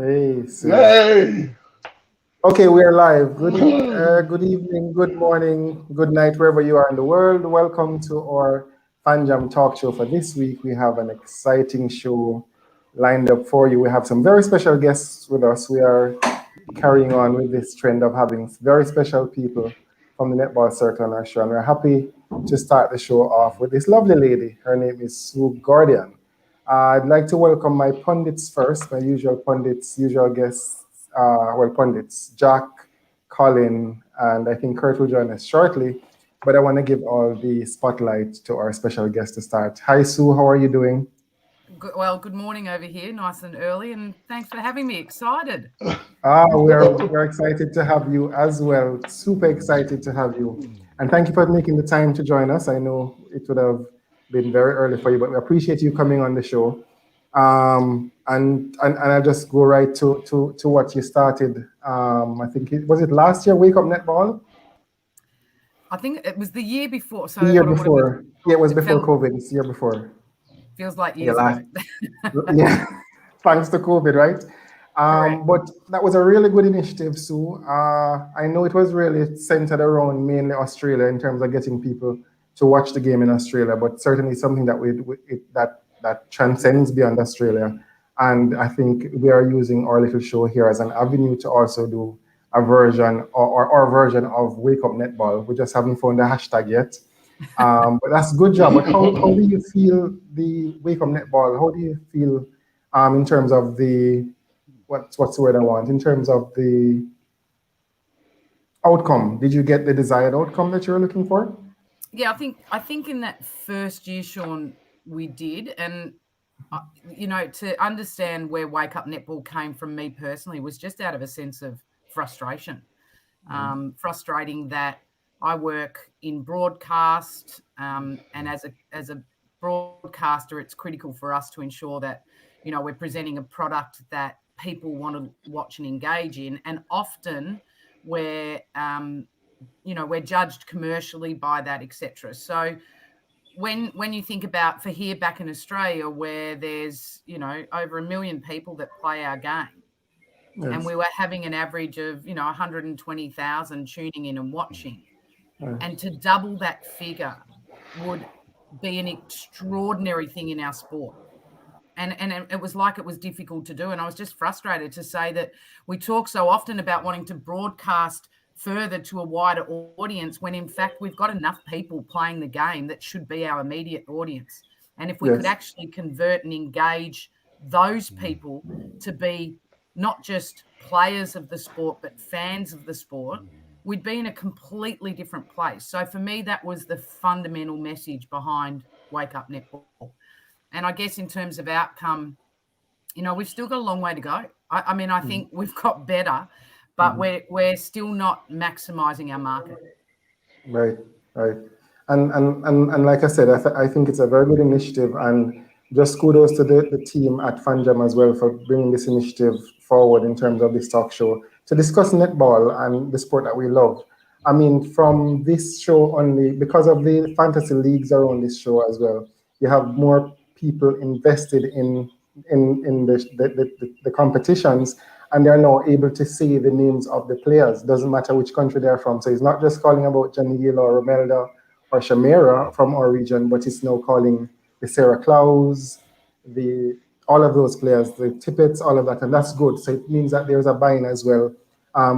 Hey, Sue. Hey! Okay, we are live. Good evening, good morning, good night, wherever you are in the world. Welcome to our Fan Jam talk show for this week. We have an exciting show lined up for you. We have some very special guests with us. We are carrying on with this trend of having very special people from the netball circle on our show. And we're happy to start the show off with this lovely lady. Her name is Sue Gordian. I'd like to welcome my pundits first, my usual pundits, usual guests, pundits, Jack, Colin, and I think Kurt will join us shortly. But I want to give all the spotlight to our special guest to start. Hi, Sue, how are you doing? Good morning over here, nice and early, and thanks for having me. Excited. We're excited to have you as well. Super excited to have you. And thank you for making the time to join us. I know it would have been very early for you, but we appreciate you coming on the show. And I'll just go right to what you started. I think was it last year, Wake Up Netball? I think it was the year before. So The year what it before. Yeah, it was before COVID. It's the year before. feels like Yeah, years ago. yeah, thanks to COVID, right? Correct. But that was a really good initiative, Sue. I know it was really centered around mainly Australia in terms of getting people to watch the game in Australia, but certainly something that that transcends beyond Australia. And I think we are using our little show here as an avenue to also do a version or version of Wake Up Netball. We just haven't found the hashtag yet. But that's a good job. But how do you feel the Wake Up Netball? How do you feel in terms of the what's the word I want? In terms of the outcome, did you get the desired outcome that you were looking for? Yeah, I think in that first year, Sean, we did, and to understand where Wake Up Netball came from me personally was just out of a sense of frustration. Frustrating that I work in broadcast, and as a broadcaster, it's critical for us to ensure that we're presenting a product that people want to watch and engage in, and often we're we're judged commercially by that, etc. So when you think about for here back in Australia, where there's over 1 million people that play our game, and Yes. we were having an average of 120,000 tuning in and watching, and to double that figure would be an extraordinary thing in our sport. And it was like it was difficult to do, and I was just frustrated to say that we talk so often about wanting to broadcast further to a wider audience when in fact we've got enough people playing the game that should be our immediate audience. And if we could Yes. actually convert and engage those people to be not just players of the sport, but fans of the sport, we'd be in a completely different place. So for me, that was the fundamental message behind Wake Up Netball. And I guess in terms of outcome, we've still got a long way to go. I think we've got better, but we're still not maximising our market. Right, right. And like I said, I think it's a very good initiative, and just kudos to the team at FanJam as well for bringing this initiative forward in terms of this talk show to discuss netball and the sport that we love. I mean, from this show only, because of the fantasy leagues around this show as well, you have more people invested in the competitions, and they're now able to see the names of the players. Doesn't matter which country they're from. So it's not just calling about Johnny Gill or Romelda or Shamira from our region, but it's now calling the Sarah Clows, the all of those players, the Tippets, all of that, and that's good. So it means that there's a buy-in as well,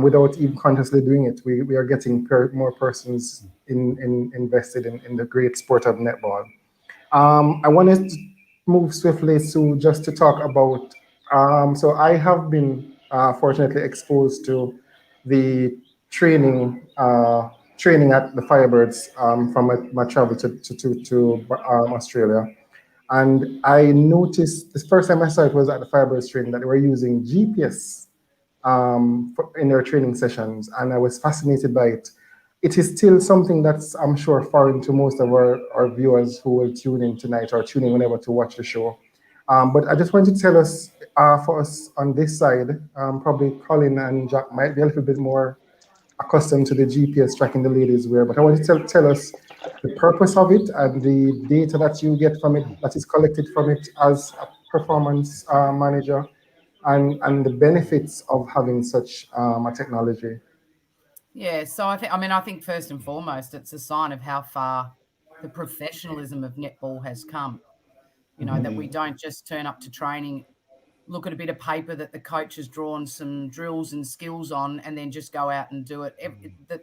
without even consciously doing it. We are getting more persons invested in the great sport of netball. I wanted to move swiftly to just to talk about. So I have been fortunately exposed to the training training at the Firebirds from my travel to Australia, and I noticed the first time I saw it was at the Firebirds training that they were using GPS in their training sessions, and I was fascinated by it. It is still something that's, I'm sure, foreign to most of our viewers who will tune in tonight or tune in whenever to watch the show. But I just want to tell us, for us on this side, probably Colin and Jack might be a little bit more accustomed to the GPS tracking the ladies wear, but I want you to tell us the purpose of it and the data that you get from it, that is collected from it as a performance manager, and the benefits of having such a technology? Yeah, so I think first and foremost, it's a sign of how far the professionalism of netball has come. You know, that we don't just turn up to training, look at a bit of paper that the coach has drawn some drills and skills on, and then just go out and do it.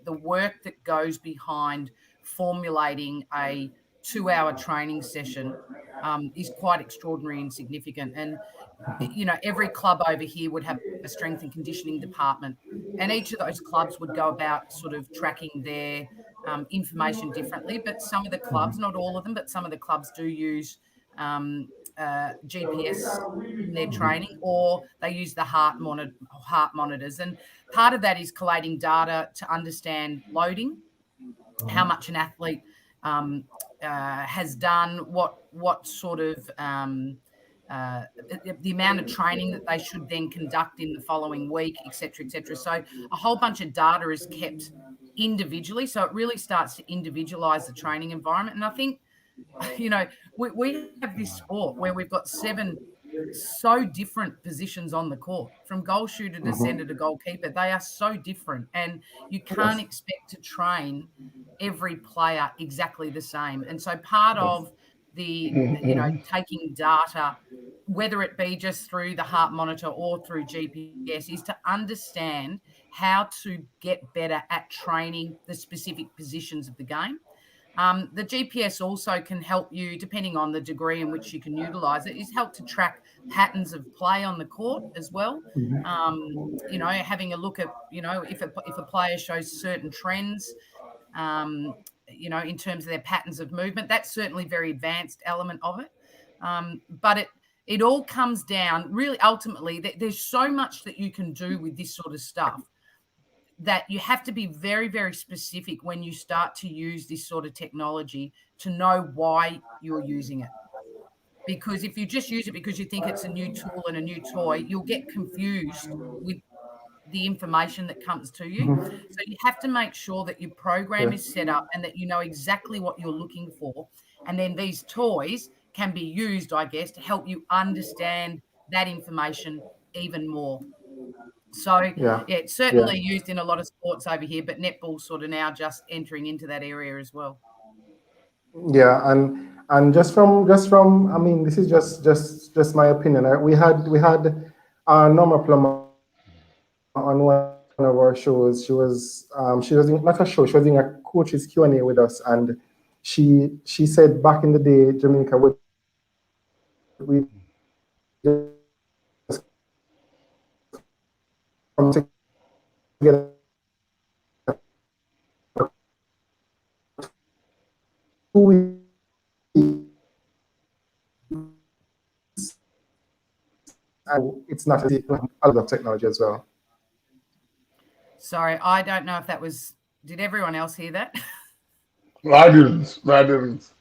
The work that goes behind formulating a 2-hour training session is quite extraordinary and significant. And, you know, every club over here would have a strength and conditioning department. And each of those clubs would go about sort of tracking their information differently. But some of the clubs, not all of them, but some of the clubs do use GPS in their training, or they use the heart monitors. And part of that is collating data to understand loading, how much an athlete has done, what sort of the amount of training that they should then conduct in the following week, et cetera, et cetera. So a whole bunch of data is kept individually. So it really starts to individualize the training environment. And I think, you know, we have this sport where we've got 7 so different positions on the court, from goal shooter to center to goalkeeper. They are so different, and you can't Yes. expect to train every player exactly the same. And so part of the, you know, taking data, whether it be just through the heart monitor or through GPS, is to understand how to get better at training the specific positions of the game. The GPS also can help you, depending on the degree in which you can utilize it, is help to track patterns of play on the court as well. You know, having a look at, you know, if a player shows certain trends, you know, in terms of their patterns of movement, that's certainly a very advanced element of it. But it all comes down, really, ultimately, there's so much that you can do with this sort of stuff, that you have to be very, very specific when you start to use this sort of technology to know why you're using it. Because if you just use it because you think it's a new tool and a new toy, you'll get confused with the information that comes to you. So you have to make sure that your program is Yes. set up and that you know exactly what you're looking for. And then these toys can be used, I guess, to help you understand that information even more. So, Yeah. yeah, it's Yeah. certainly used in a lot of sports over here, but netball's sort of now just entering into that area as well. Yeah, and just from I mean, this is just my opinion. We had Norma Plummer on one of our shows. She was not a show. She was in a coach's Q&A with us, and she said back in the day Jamaica would we just come together for 2 weeks, and it's not as if a lot of technology as well. Sorry, I don't know if that was. Did everyone else hear that? I didn't. I didn't.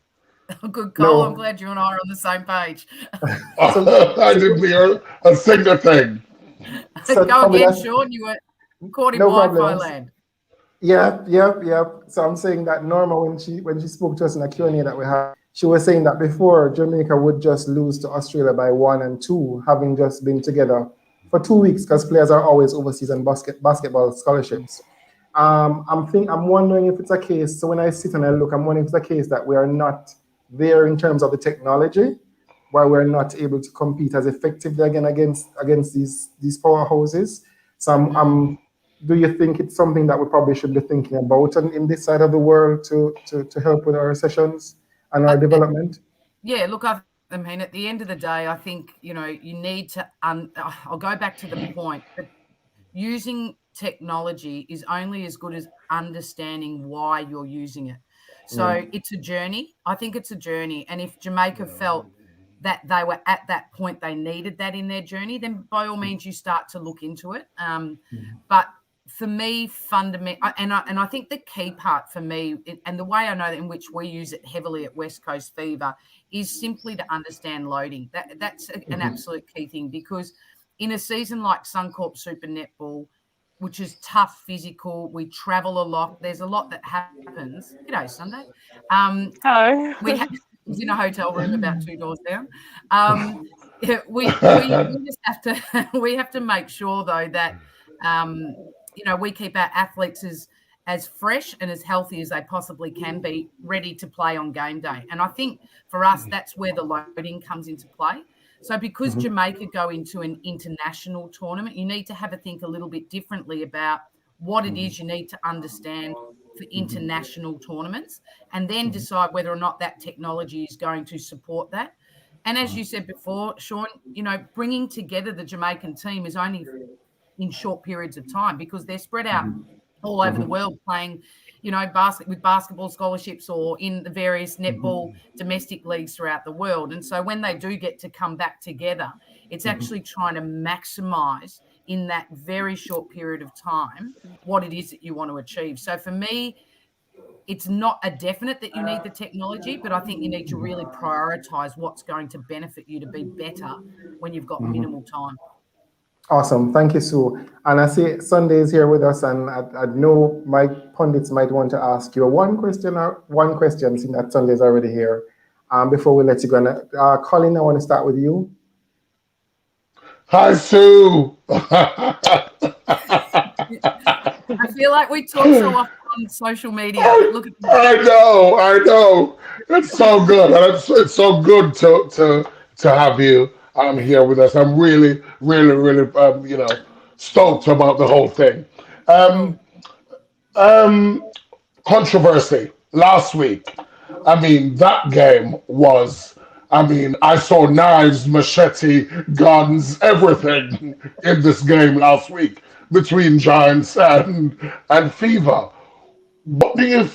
Good call. I'm No. glad you and I are on the same page. So I didn't hear a single thing. so Go probably again, that's Sean. You were caught in no Wi-Fi problems. land. Yeah. So I'm saying that Norma, when she spoke to us in a Q&A that we had, she was saying that before Jamaica would just lose to Australia by 1 and 2, having just been together for 2 weeks because players are always overseas on basketball scholarships. I'm wondering if it's a case. So when I sit and I look, I'm wondering if it's a case that we are not there in terms of the technology, why we're not able to compete as effectively again against these powerhouses. So do you think it's something that we probably should be thinking about in this side of the world to help with our sessions and our development? Yeah, look, I mean, at the end of the day, I think, you know, you need to. I'll go back to the point that using technology is only as good as understanding why you're using it. So it's a journey. I think it's a journey. And if Jamaica felt that they were at that point, they needed that in their journey, then by all means you start to look into it. But for me, I think the key part for me, and the way I know in which we use it heavily at Westcoastfever, is simply to understand loading. That's an absolute key thing, because in a season like Suncorp Super Netball, which is tough, physical, we travel a lot. There's a lot that happens. G'day, Sunday. Hello. We was in a hotel room about 2 doors down. we just have to we have to make sure though that we keep our athletes as fresh and as healthy as they possibly can be, ready to play on game day. And I think for us, that's where the loading comes into play. So because Jamaica go into an international tournament, you need to have a think a little bit differently about what it is you need to understand for international tournaments, and then decide whether or not that technology is going to support that. And as you said before, Sean, bringing together the Jamaican team is only in short periods of time because they're spread out all over the world playing, with basketball scholarships or in the various netball domestic leagues throughout the world. And so when they do get to come back together, it's actually trying to maximize in that very short period of time what it is that you want to achieve. So for me, it's not a definite that you need the technology, but I think you need to really prioritize what's going to benefit you to be better when you've got minimal time. Awesome. Thank you, Sue. And I see Sunday is here with us, and I know my pundits might want to ask you one question, seeing that Sunday is already here. Before we let you go, Colin, I want to start with you. Hi, Sue. I feel like we talk so often on social media. But look at I know. It's so good. And it's so good to have you here with us. I'm really, really, really, stoked about the whole thing. Controversy last week. I mean, that game was. I saw knives, machete, guns, everything in this game last week between Giants and Fever. What do you?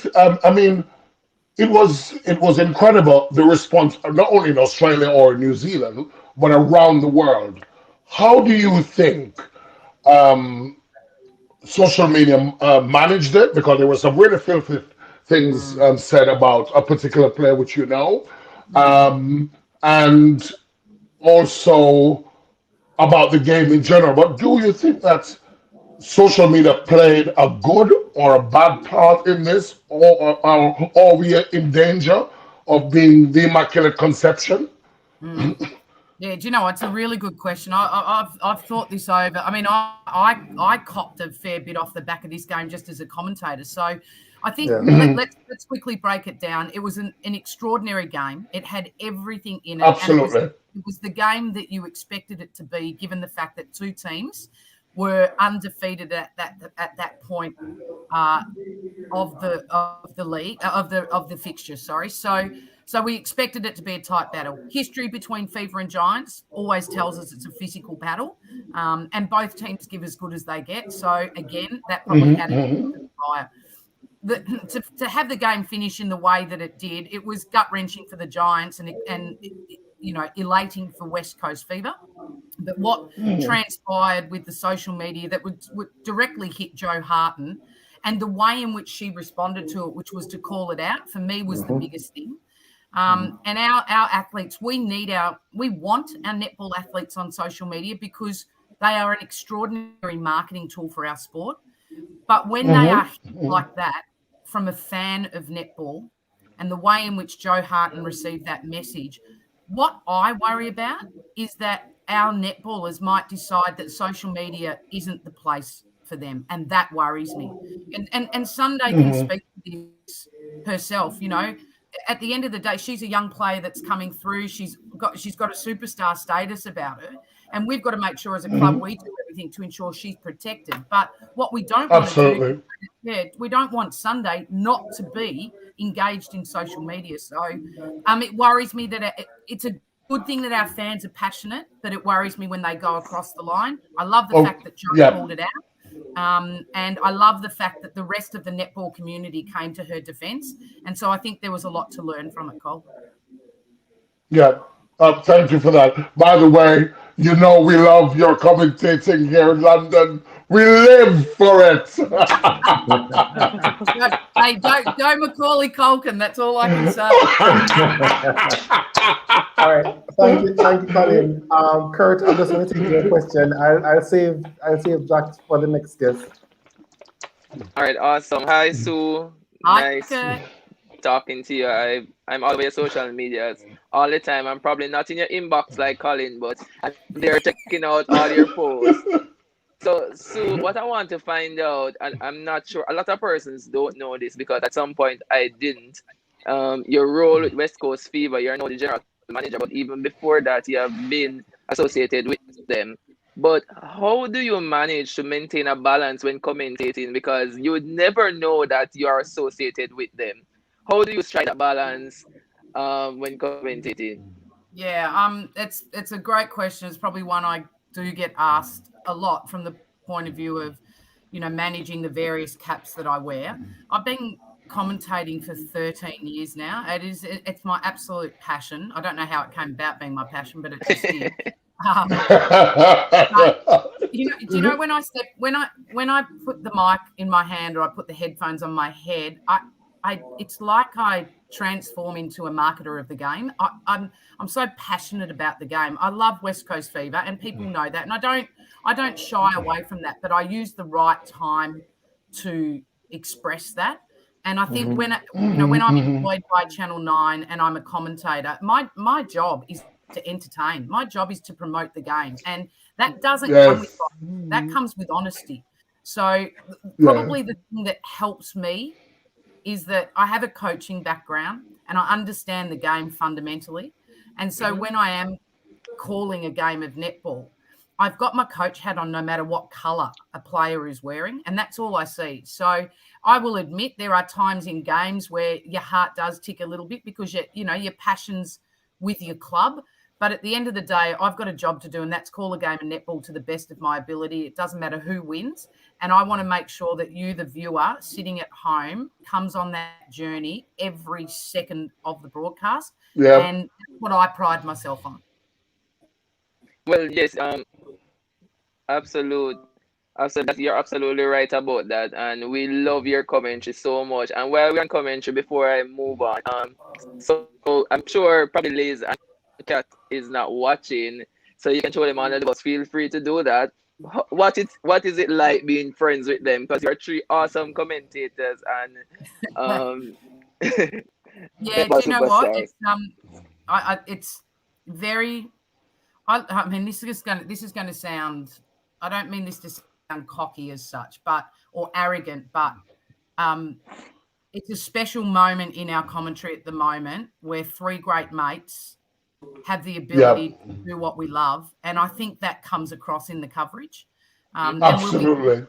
It was incredible, the response not only in Australia or New Zealand but around the world. How do you think social media managed it? Because there were some really filthy things said about a particular player, which and also about the game in general. But do you think that social media played a good or a bad part in this, or are we in danger of being the Immaculate Conception? Yeah, do you know, it's a really good question. I've thought this over. I mean, I copped a fair bit off the back of this game just as a commentator. So I think let's quickly break it down. It was an extraordinary game. It had everything in it. Absolutely. And it was the game that you expected it to be, given the fact that two teams were undefeated at that point of the league of the fixture. Sorry, so we expected it to be a tight battle. History between Fever and Giants always tells us it's a physical battle, and both teams give as good as they get. So again, that probably added to the fire. To have the game finish in the way that it did, it was gut wrenching for the Giants and elating for Westcoastfever. But what transpired with the social media that would directly hit Jo Harten, and the way in which she responded to it, which was to call it out, for me was the biggest thing. And our athletes, we want our netball athletes on social media because they are an extraordinary marketing tool for our sport. But when they are hit like that from a fan of netball, and the way in which Jo Harten received that message, what I worry about is that our netballers might decide that social media isn't the place for them, and that worries me. And Sunday can speak to this herself. At the end of the day, she's a young player that's coming through. She's got a superstar status about her, and we've got to make sure as a club we do everything to ensure she's protected. But what we don't want to do, we don't want Sunday not to be engaged in social media. So it worries me that it's a good thing that our fans are passionate, but it worries me when they go across the line. I love the fact that Jo called it out. And I love the fact that the rest of the netball community came to her defence. And so I think there was a lot to learn from it, Cole. Yeah, thank you for that. By the way, we love your commentating here in London. We live for it. Hey, go Macaulay Culkin. That's all I can say. All right, thank you, Colin. Kurt, I'm just going to take your question. I'll save Jack for the next guest. All right, awesome. Hi, Sue. Hi, Nice Kurt. talking to you. I'm all over your social medias all the time. I'm probably not in your inbox like Colin, but I'm there checking out all your posts. So, Sue, what I want to find out, and I'm not sure, a lot of persons don't know this because at some point I didn't. Your role with West Coast Fever, you're now the general manager, but even before that, you have been associated with them. But how do you manage to maintain a balance when commentating? Because you would never know that you are associated with them. How do you strike that balance when commentating? Yeah, it's a great question. It's probably one I do get asked a lot from the point of view of, managing the various caps that I wear. I've been commentating for 13 years now. It's my absolute passion. I don't know how it came about being my passion, but it just did. But, do you know when I put the mic in my hand or I put the headphones on my head, it's like I transform into a marketer of the game. I'm so passionate about the game. I love West Coast Fever, and people know that, and I don't shy away from that. But I use the right time to express that. And I think when I'm employed by Channel 9 and I'm a commentator, my job is to entertain. My job is to promote the game, and that doesn't come with that comes with honesty. So probably the thing that helps me is that I have a coaching background and I understand the game fundamentally. And so when I am calling a game of netball, I've got my coach hat on no matter what colour a player is wearing, and that's all I see. So I will admit there are times in games where your heart does tick a little bit because your passion's with your club. But at the end of the day, I've got a job to do, and that's call a game of netball to the best of my ability. It doesn't matter who wins. And I want to make sure that you, the viewer, sitting at home, comes on that journey every second of the broadcast. Yeah. And that's what I pride myself on. Well, yes, absolute. You're absolutely right about that, and we love your commentary so much. And while we're on commentary, before I move on, so I'm sure probably Liz and Kat is not watching, so you can show them under the bus. Feel free to do that. What is it like being friends with them? Because you're three awesome commentators, and yeah, do you know what? It's very. I mean, this is going to sound. I don't mean this to sound cocky as such, or arrogant, but it's a special moment in our commentary at the moment where three great mates have the ability to do what we love, and I think that comes across in the coverage. Absolutely.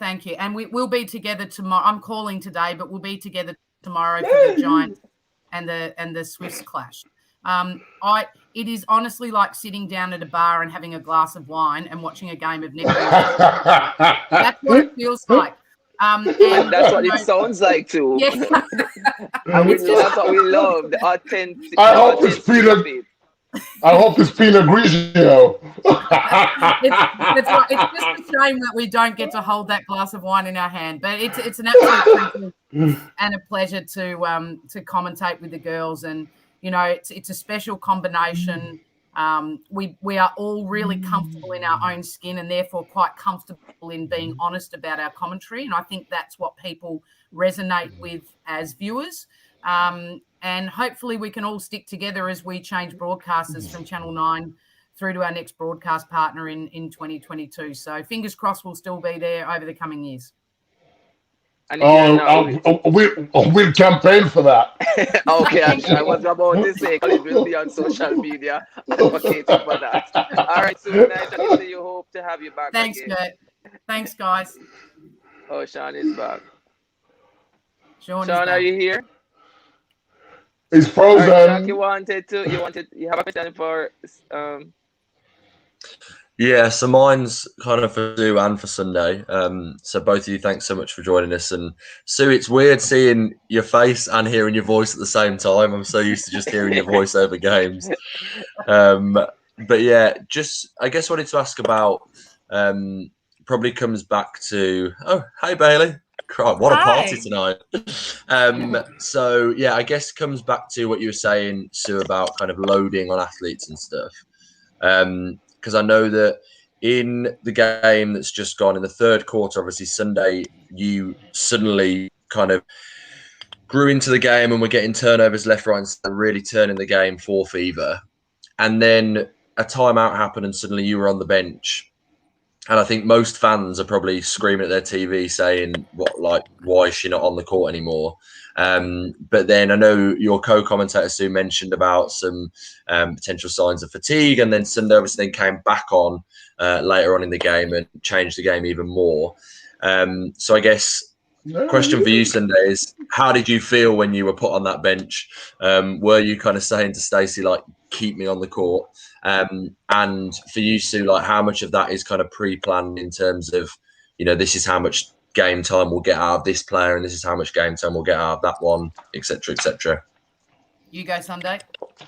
Thank you. And we'll be together tomorrow. I'm calling today, but we'll be together tomorrow for the Giants and the Swifts clash. It is honestly like sitting down at a bar and having a glass of wine and watching a game of netball. That's what it feels like. And that's what it sounds like too. Yeah. That's what we love, the authentic. I hope it's Pinot Grigio. It's just a shame that we don't get to hold that glass of wine in our hand, but it's an absolute privilege and a pleasure to commentate with the girls, and it's a special combination. We are all really comfortable in our own skin and therefore quite comfortable in being honest about our commentary, and I think that's what people resonate with as viewers. And hopefully we can all stick together as we change broadcasters from Channel 9 through to our next broadcast partner in 2022. So fingers crossed we'll still be there over the coming years. We'll campaign for that. Okay, I was about to say it will be on social media advocating for that. All right, so nice to see you. Hope to have you back. Thanks, Kurt. Thanks, guys. Oh, Sean is back. Sean, are you here? He's frozen. Right, Jack, you have a question for Yeah, so mine's kind of for Sue and for Sunday. So both of you, thanks so much for joining us. And Sue, it's weird seeing your face and hearing your voice at the same time. I'm so used to just hearing your voice over games. But yeah, I guess wanted to ask about, probably comes back to, oh, hey Bailey. What a party tonight. So yeah, I guess comes back to what you were saying, Sue, about kind of loading on athletes and stuff. Because I know that in the game that's just gone in the third quarter, obviously Sunday, you suddenly kind of grew into the game and were getting turnovers left, right, and center, really turning the game for Fever. And then a timeout happened, and suddenly you were on the bench. And I think most fans are probably screaming at their TV saying, why is she not on the court anymore? But then I know your co-commentator, Sue, mentioned about some potential signs of fatigue. And then Sunday obviously then came back on later on in the game and changed the game even more. So I guess question for you, Sunday, is how did you feel when you were put on that bench? Were you kind of saying to Stacey, like, keep me on the court? And for you, Sue, like, how much of that is kind of pre-planned in terms of, this is how much game time we'll get out of this player and this is how much game time we'll get out of that one, etc., etc. You go, Sunday.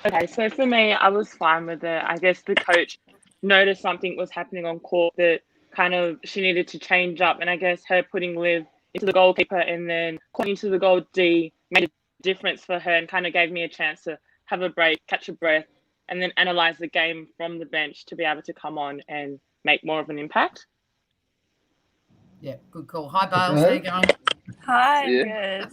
Okay, so for me, I was fine with it. I guess the coach noticed something was happening on court that kind of she needed to change up. And I guess her putting Liv into the goalkeeper and then Courtney into the goal D made a difference for her and kind of gave me a chance to have a break, catch a breath, and then analyze the game from the bench to be able to come on and make more of an impact. Yeah, good call. Hi, Bales. How you going? Hi, Yeah.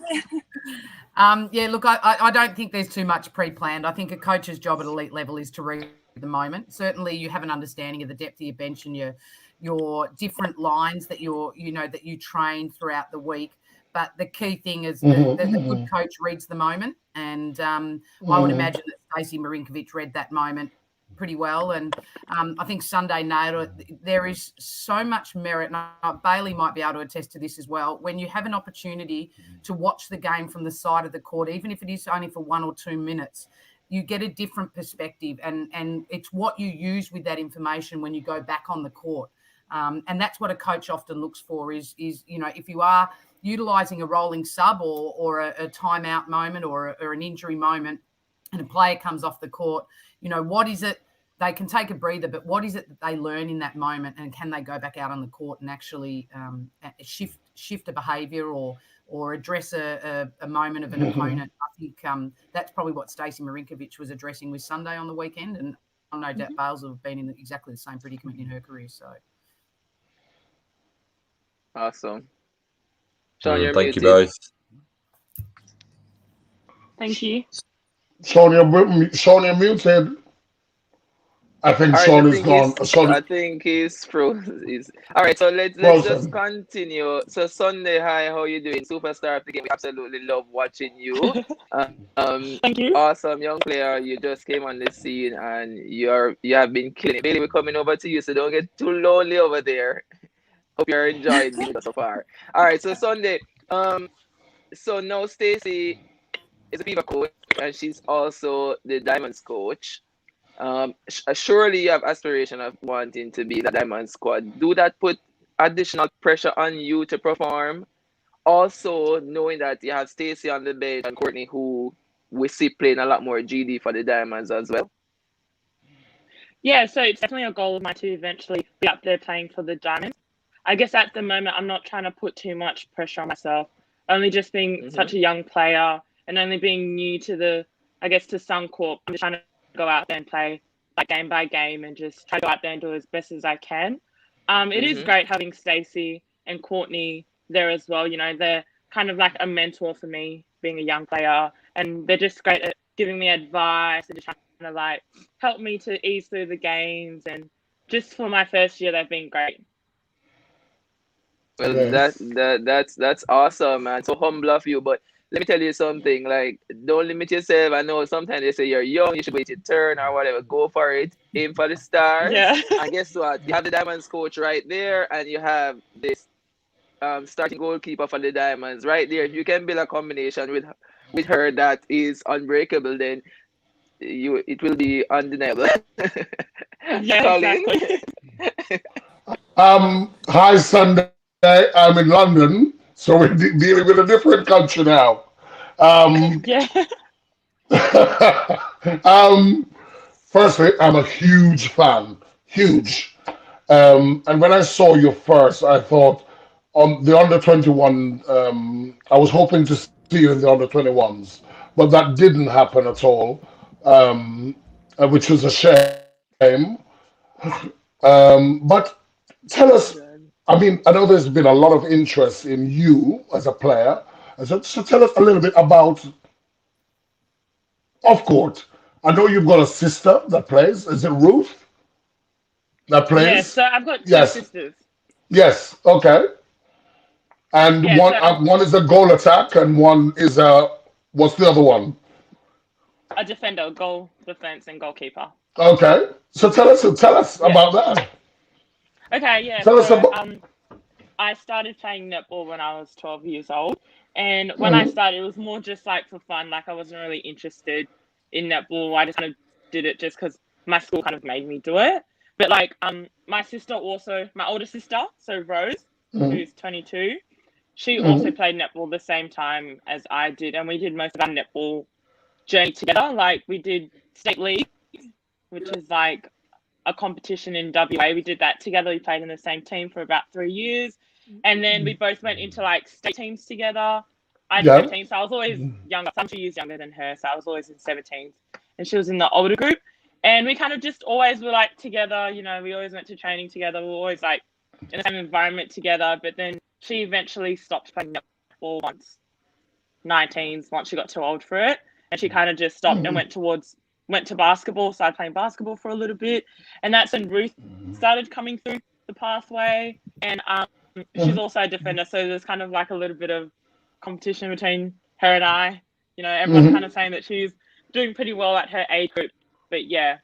good. Look, I don't think there's too much pre-planned. I think a coach's job at elite level is to read the moment. Certainly, you have an understanding of the depth of your bench and your different lines that that you train throughout the week. But the key thing is that the good coach reads the moment, and I would imagine that Stacey Marinkovic read that moment pretty well. And I think Sunday nailed it. There is so much merit, and Bailey might be able to attest to this as well. When you have an opportunity to watch the game from the side of the court, even if it is only for 1 or 2 minutes, you get a different perspective, and it's what you use with that information when you go back on the court. And that's what a coach often looks for is if you are utilising a rolling sub or a timeout moment or an injury moment and a player comes off the court, what is it? They can take a breather, but what is it that they learn in that moment, and can they go back out on the court and actually shift a behaviour or address a moment of an opponent? I think that's probably what Stacey Marinkovic was addressing with Sunday on the weekend, and I no doubt Bales have been in exactly the same predicament in her career. So Awesome. Sean, you're Thank you muted. both. Thank you. Sean, you're muted. I think Sean is gone. I think he's frozen. All right, so let's just continue. So Sunday, hi, how you doing? Superstar of the game. We absolutely love watching you. Thank you. Awesome young player. You just came on the scene and you have been killing it. Bailey, we're coming over to you, so don't get too lonely over there. Hope you're enjoying it so far. All right, so Sunday. So now Stacey is a Fever coach, and she's also the Diamonds coach. Surely you have aspiration of wanting to be the Diamond squad. Do that put additional pressure on you to perform? Also, knowing that you have Stacey on the bench and Courtney, who we see playing a lot more GD for the Diamonds as well. Yeah, so it's definitely a goal of mine to eventually be up there playing for the Diamonds. I guess at the moment, I'm not trying to put too much pressure on myself. Only just being such a young player and only being new to to Suncorp, I'm just trying to go out there and play like game by game and just try to go out there and do as best as I can. It is great having Stacey and Courtney there as well. They're kind of like a mentor for me, being a young player, and they're just great at giving me advice and just trying to like help me to ease through the games. And just for my first year, they've been great. Well, that's awesome, man. So humble of you, but let me tell you something. Like, don't limit yourself. I know sometimes they say you're young, you should wait your turn or whatever. Go for it. Aim for the stars. Yeah. And guess what? You have the Diamonds coach right there, and you have this starting goalkeeper for the Diamonds right there. If you can build a combination with her that is unbreakable, then it will be undeniable. Yeah, exactly. Hi, Sunday. I'm in London, so we're dealing with a different country now. Yeah. Firstly, I'm a huge fan. Huge. And when I saw you first, I thought on the under 21, I was hoping to see you in the under 21s, but that didn't happen at all, which was a shame. But tell us, I mean, I know there's been a lot of interest in you as a player, So tell us a little bit about off court. I know you've got a sister that plays. Is it Ruth that Yeah, plays? so I've got two Yes. sisters. Yes. Okay. And Yeah, so one is a goal attack, and one is a what's the other one? a defender, goal, defense, and goalkeeper. Okay. So tell us Yeah. about that. Okay, yeah. Tell us So about. I started playing netball when I was 12 years old. And when I started, it was more just like for fun. Like I wasn't really interested in netball. I just kind of did it just because my school kind of made me do it. But like my sister also, my older sister, so Rose, who's 22, she also played netball the same time as I did. And we did most of our netball journey together. Like we did state league, which is like a competition in WA. We did that together. We played in the same team for about 3 years. And then we both went into like state teams together. I did Yeah. 17, so I was always younger. I'm 2 years younger than her, so I was always in 17s. And she was in the older group. And we kind of just always were like together, you know, we always went to training together. We were always like in the same environment together. But then she eventually stopped playing netball once 19s, once she got too old for it. And she kind of just stopped and went to basketball, started playing basketball for a little bit. And that's when Ruth started coming through the pathway. And she's also a defender. So there's kind of like a little bit of competition between her and I. You know, everyone's kind of saying that she's doing pretty well at her age group. But yeah,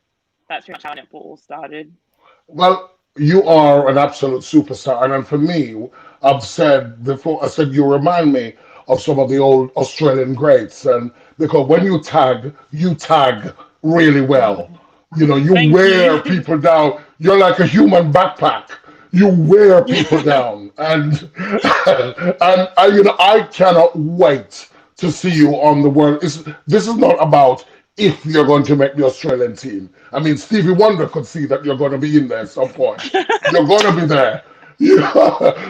that's pretty much how netball all started. Well, you are an absolute superstar, and then for me, I've said before. I said you remind me of some of the old Australian greats, and because when you tag really well. You know, you Thank wear you. people down. You're like a human backpack. You wear people down, and you know, I cannot wait to see you on the world. This is not about if you're going to make the Australian team. I mean, Stevie Wonder could see that you're going to be in there at some point. You're going to be there.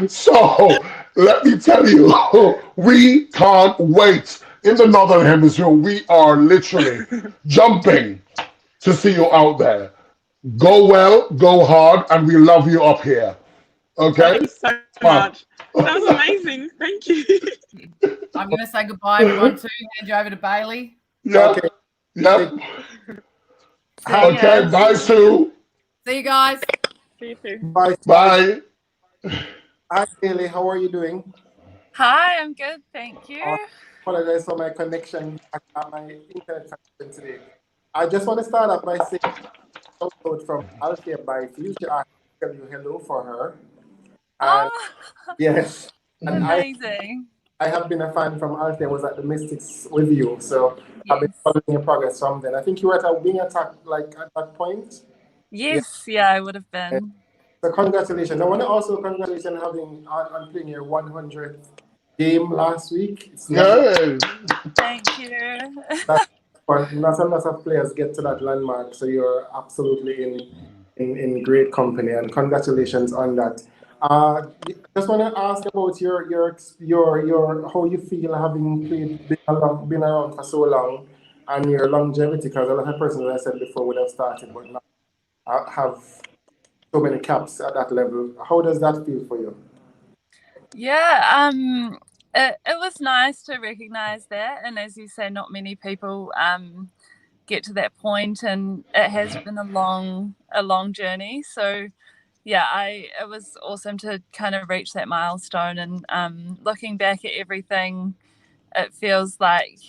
So let me tell you, we can't wait. In the Northern Hemisphere, we are literally jumping to see you out there. Go well, go hard, and we love you up here. Okay? Thank you so much. That was amazing. Thank you. I'm going to say goodbye, everyone, too. Hand you over to Bailey. Yep. Okay. Yep. Okay, Bye, Sue. See you guys. See you soon. Bye. Bye. Hi, Bailey. How are you doing? Hi, I'm good, thank you. Apologize for my connection, my internet connection today. I just want to start off by saying shout from Althea by Future. I tell you hello for her. And yes, and Amazing. I have been a fan from Althea. Was at the Mystics with you, so I've been following your progress from then. I think you were at a wing attack like at that point. Yes, yeah, I would have been. So congratulations. I want to also congratulate you on playing your 100th game last week. It's Yay. Thank you. not a lot of players get to that landmark, so you're absolutely in great company, and congratulations on that. Just want to ask about your how you feel having been around for so long, and your longevity, because a lot of persons, as I said before, would have started but not have so many caps at that level. How does that feel for you? Yeah, it was nice to recognize that, and as you say, not many people get to that point, and it has been a long journey. So yeah, it was awesome to kind of reach that milestone, and looking back at everything, it feels like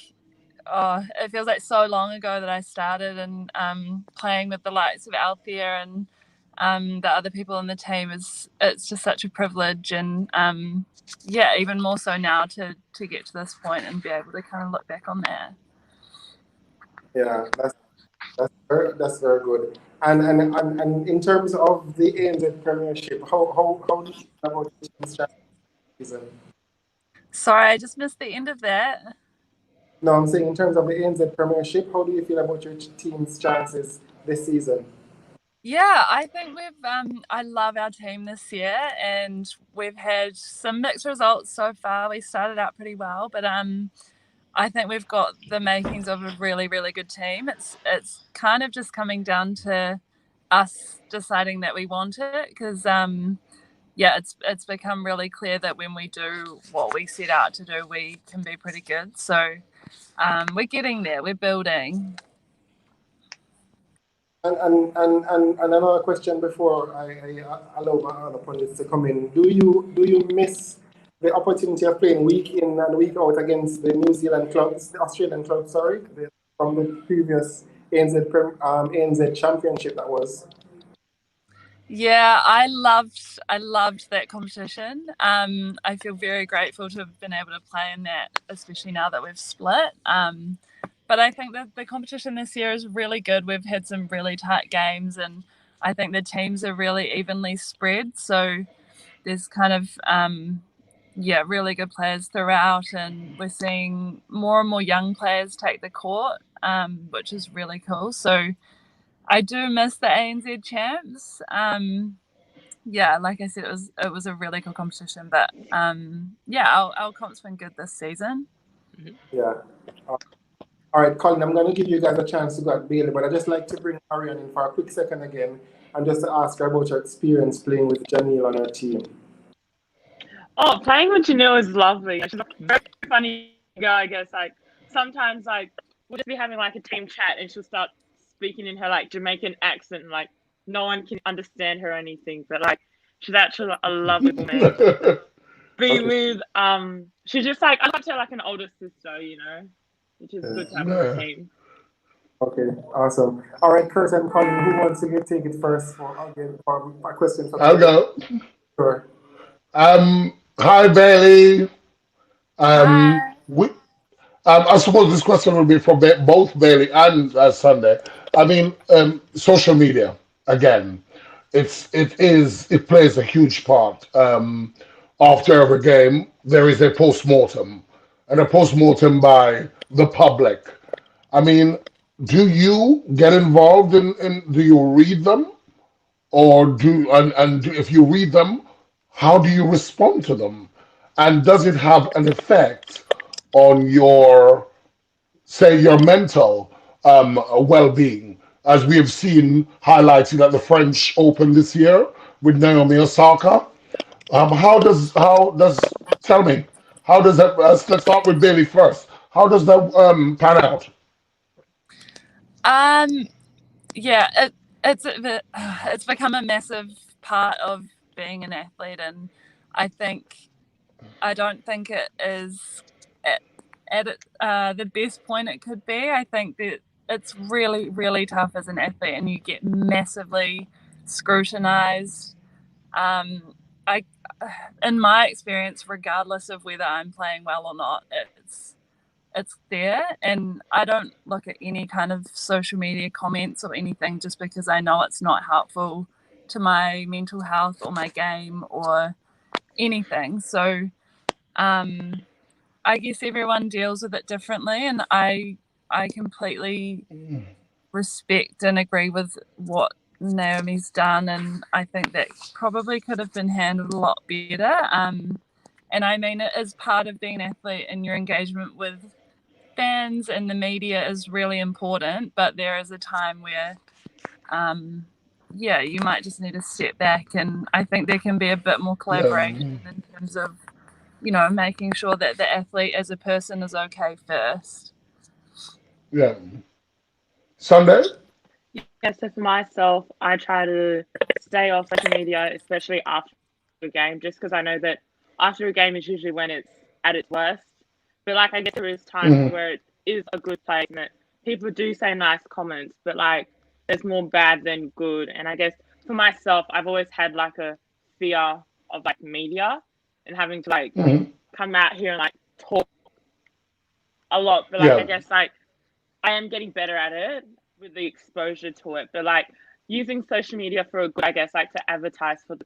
so long ago that I started, and playing with the likes of Althea and the other people in the team it's just such a privilege, and yeah, even more so now to get to this point and be able to kind of look back on that. Yeah, that's very good. And in terms of the ANZ Premiership, how do you feel about the team's chances this season? Sorry, I just missed the end of that. No, I'm saying in terms of the ANZ Premiership, how do you feel about your team's chances this season? Yeah, I think I love our team this year, and we've had some mixed results so far. We started out pretty well, but I think we've got the makings of a really, really good team. It's kind of just coming down to us deciding that we want it, because yeah, it's become really clear that when we do what we set out to do, we can be pretty good. So we're getting there. We're building. And another question before I allow my other pundits to come in. Do you miss the opportunity of playing week in and week out against the New Zealand clubs, the Australian clubs, sorry, from the previous ANZ championship that was? Yeah, I loved that competition. I feel very grateful to have been able to play in that, especially now that we've split. But I think that the competition this year is really good. We've had some really tight games, and I think the teams are really evenly spread. So there's kind of really good players throughout, and we're seeing more and more young players take the court, which is really cool. So I do miss the ANZ champs. Like I said, it was a really cool competition. But our comp's been good this season. Yeah. All right, Colin, I'm going to give you guys a chance to go at Bailey, but I'd just like to bring Aryang in for a quick second again and just to ask her about your experience playing with Janelle on her team. Oh, playing with Janelle is lovely. She's a very funny girl, I guess. Like, sometimes, like, we'll just be having, like, a team chat and she'll start speaking in her, like, Jamaican accent and, like, no one can understand her or anything. But, like, she's actually a lovely woman. She's just, like, I like to her like an older sister, you know, which is good to have on the team. Okay, awesome. All right, Kurt and Colin, who wants to take it first for a question? I'll go. Sure. Hi, Bailey. Hi. I suppose this question will be for both Bailey and Sunday. I mean, social media again. It plays a huge part. After every game, there is a post-mortem, and a post-mortem by the public. I mean, do you get involved in do you read them, or if you read them, how do you respond to them, and does it have an effect on your mental well-being, as we have seen highlighted at the French Open this year with Naomi Osaka? Tell me, how does that? Let's start with Bailey first. How does that pan out? It's become a massive part of being an athlete, and I don't think it is at the best point it could be. I think that it's really, really tough as an athlete, and you get massively scrutinized. In my experience, regardless of whether I'm playing well or not, it's there, and I don't look at any kind of social media comments or anything just because I know it's not helpful to my mental health or my game or anything. So I guess everyone deals with it differently, and I completely respect and agree with what Naomi's done, and I think that probably could have been handled a lot better. And I mean, it is part of being an athlete, and your engagement with fans and the media is really important, but there is a time where you might just need to step back, and I think there can be a bit more collaboration in terms of, you know, making sure that the athlete as a person is okay first. Yeah. Sunday? Yeah, so for myself, I try to stay off social media, especially after a game, just because I know that after a game is usually when it's at its worst. But, like, I guess there is times where it is a good place, and that people do say nice comments, but, like, there's more bad than good. And I guess for myself, I've always had, like, a fear of, like, media and having to, like, come out here and, like, talk a lot. But, like, I guess, like, I am getting better at it with the exposure to it. But, like, using social media for a good, I guess, like, to advertise for the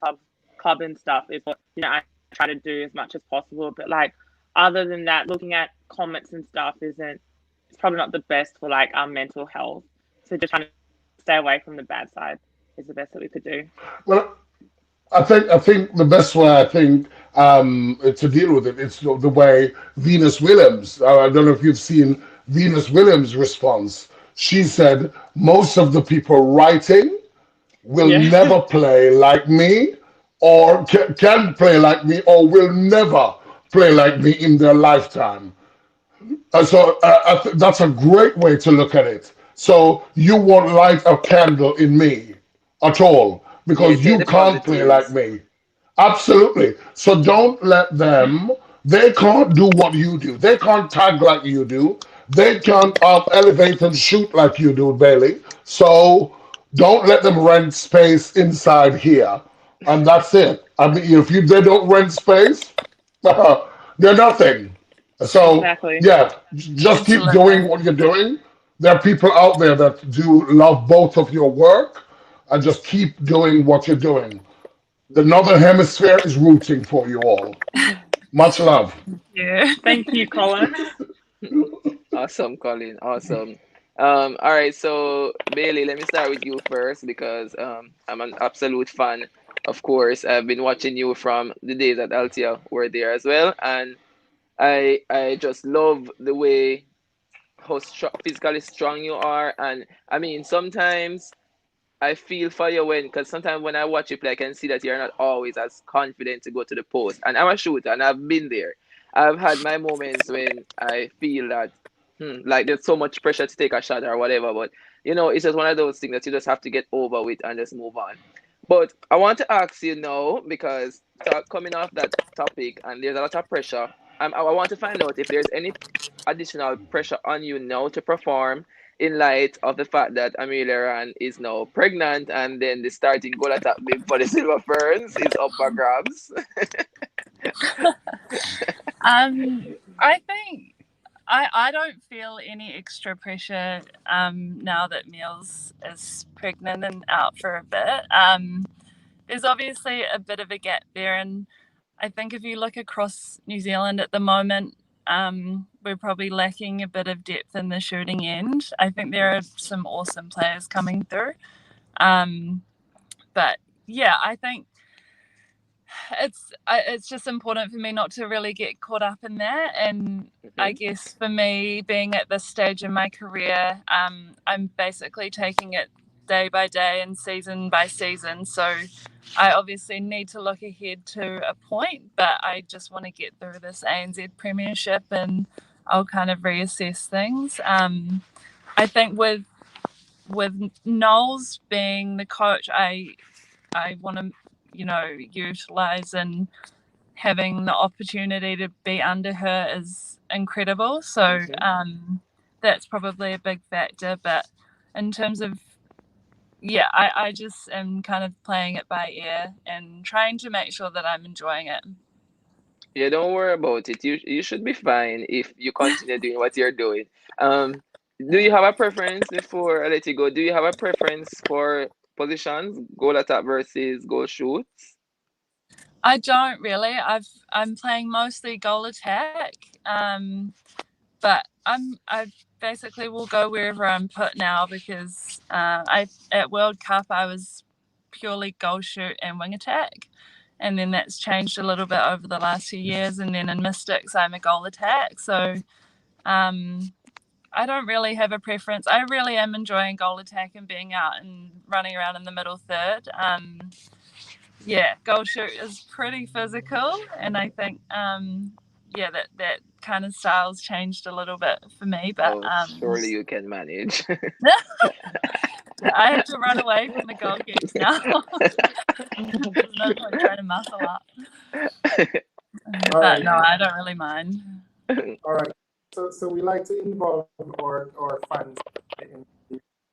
club and stuff is what, you know, I try to do as much as possible. But, like, other than that, looking at comments and stuff it's probably not the best for, like, our mental health. So just trying to stay away from the bad side is the best that we could do. Well, I think the best way to deal with it is the way Venus Williams. I don't know if you've seen Venus Williams' response. She said most of the people writing will never play like me or can play like me or will never play like me in their lifetime. That's a great way to look at it. So you won't light a candle in me at all Yeah, you because take you the can't play like positives. me. Absolutely. So don't let them, they can't do what you do. They can't tag like you do. They can't elevate and shoot like you do, Bailey. So don't let them rent space inside here. And that's it. I mean, if they don't rent space, they're nothing. So, Exactly. yeah, just keep doing Absolutely. what you're doing. There are people out there that do love both of your work and just keep doing what you're doing. The Northern Hemisphere is rooting for you all. Much love. Yeah. Thank you, Colin. Awesome, Colin. Awesome. All right, so Bailey, let me start with you first because I'm an absolute fan. Of course, I've been watching you from the days that Altia were there as well, and I just love the way how physically strong you are. And I mean, sometimes I feel for you because sometimes when I watch you play, I can see that you're not always as confident to go to the post. And I'm a shooter, and I've been there. I've had my moments when I feel that, like there's so much pressure to take a shot or whatever. But it's just one of those things that you just have to get over with and just move on. But I want to ask you now because coming off that topic, and there's a lot of pressure. I want to find out if there's any additional pressure on you now to perform in light of the fact that Amelia Rand is now pregnant and then the starting goal attack bid for the Silver Ferns is up for grabs. I think I don't feel any extra pressure now that Mills is pregnant and out for a bit. There's obviously a bit of a gap there, and I think if you look across New Zealand at the moment, we're probably lacking a bit of depth in the shooting end. I think there are some awesome players coming through. But yeah, I think it's just important for me not to really get caught up in that. And I guess for me, being at this stage in my career, I'm basically taking it day by day and season by season. So I obviously need to look ahead to a point, but I just want to get through this ANZ Premiership and I'll kind of reassess things. I think with Knowles being the coach, I want to utilize, and having the opportunity to be under her is incredible. So that's probably a big factor. But in terms of I just am kind of playing it by ear and trying to make sure that I'm enjoying it. Yeah, don't worry about it. You should be fine if you continue doing what you're doing. Do you have a preference before I let you go? Do you have a preference for positions, goal attack versus goal shoots? I don't really. I'm playing mostly goal attack, but I basically will go wherever I'm put now because at World Cup I was purely goal shoot and wing attack, and then that's changed a little bit over the last few years. And then in Mystics I'm a goal attack, so I don't really have a preference. I really am enjoying goal attack and being out and running around in the middle third. Goal shoot is pretty physical, and I think that kind of style's changed a little bit for me. But surely you can manage. I have to run away from the goal kicks now. There's no point trying to muscle up. But no, I don't really mind. All right. So we like to involve our fans in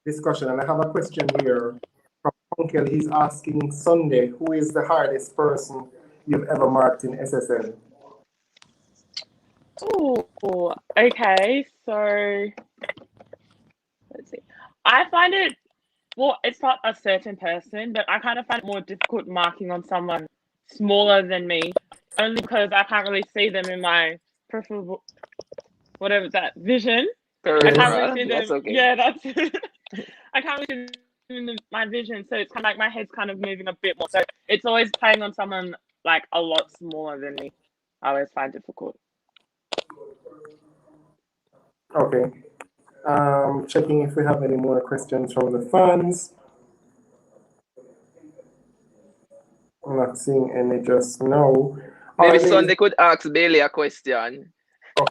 discussion, and I have a question here from Uncle. He's asking Sunday, who is the hardest person you've ever marked in SSL? Oh, okay. So let's see. I find it, well, it's not a certain person, but I kind of find it more difficult marking on someone smaller than me, only because I can't really see them in my preferable, whatever that vision. I can't really see them. That's okay. Yeah, that's I can't really see them in my vision, so it's kind of like my head's kind of moving a bit more. So it's always playing on someone like a lot smaller than me. I always find difficult. Okay. Checking if we have any more questions from the fans. I'm not seeing any just now. Maybe Alright, ladies. Sunday could ask Bailey a question.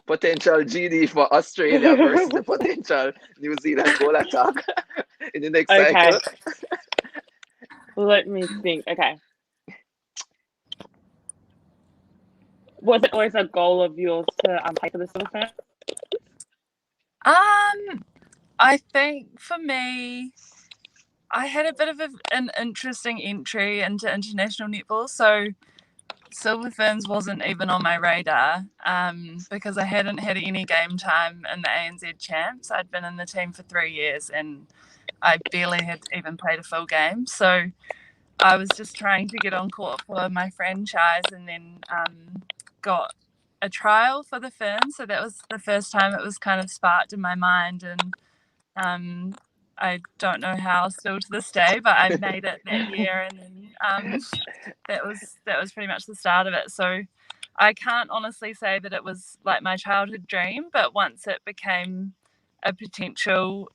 Potential GD for Australia versus the potential New Zealand goal attack in the next Okay. cycle. Let me think. Okay. Was it always a goal of yours to play for the Silver Ferns? I think for me, I had a bit of an interesting entry into international netball. So Silver Ferns wasn't even on my radar because I hadn't had any game time in the ANZ Champs. I'd been in the team for 3 years and I barely had even played a full game. So I was just trying to get on court for my franchise and then got a trial for the Ferns. So that was the first time it was kind of sparked in my mind. And I don't know how still to this day, but I made it that year. And then that was pretty much the start of it. So I can't honestly say that it was like my childhood dream, but once it became a potential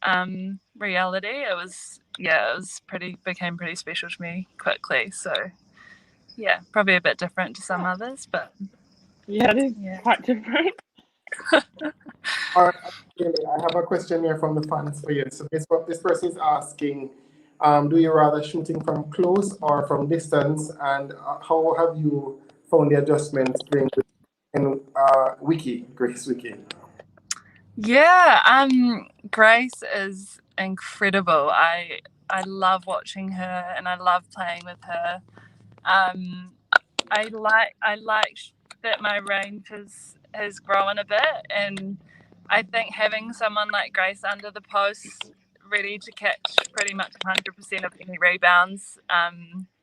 reality, became pretty special to me quickly. So yeah, probably a bit different to some others, but Yeah, it is quite different. All right, I have a question here from the fans for you. So this person is asking, do you rather shooting from close or from distance? And how have you found the adjustments playing in Grace Wiki? Yeah, Grace is incredible. I love watching her and I love playing with her. I like that my range has grown a bit, and I think having someone like Grace under the post ready to catch pretty much 100% of any rebounds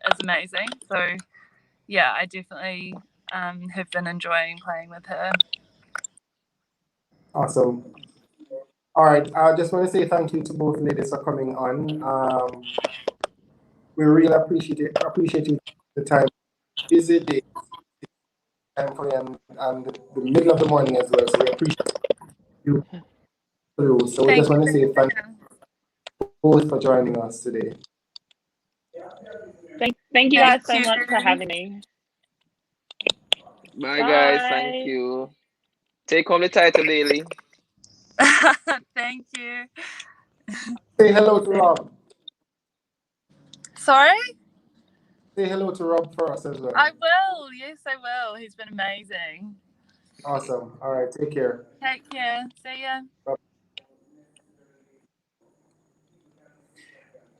is amazing. So yeah, I definitely have been enjoying playing with her. Awesome. All right, I just want to say thank you to both ladies for coming on. We really appreciate the time. Busy day time for you and the middle of the morning as well. So we appreciate you through. So we just want to say thank you both for joining us today. Thank you guys so much for having me. Bye guys, thank you. Take home the title, Bailey. Thank you. Say hello to Rob. Sorry? Say hello to Rob for us as well. I will. Yes, I will. He's been amazing. Awesome. All right. Take care. Take care. See ya. Bye.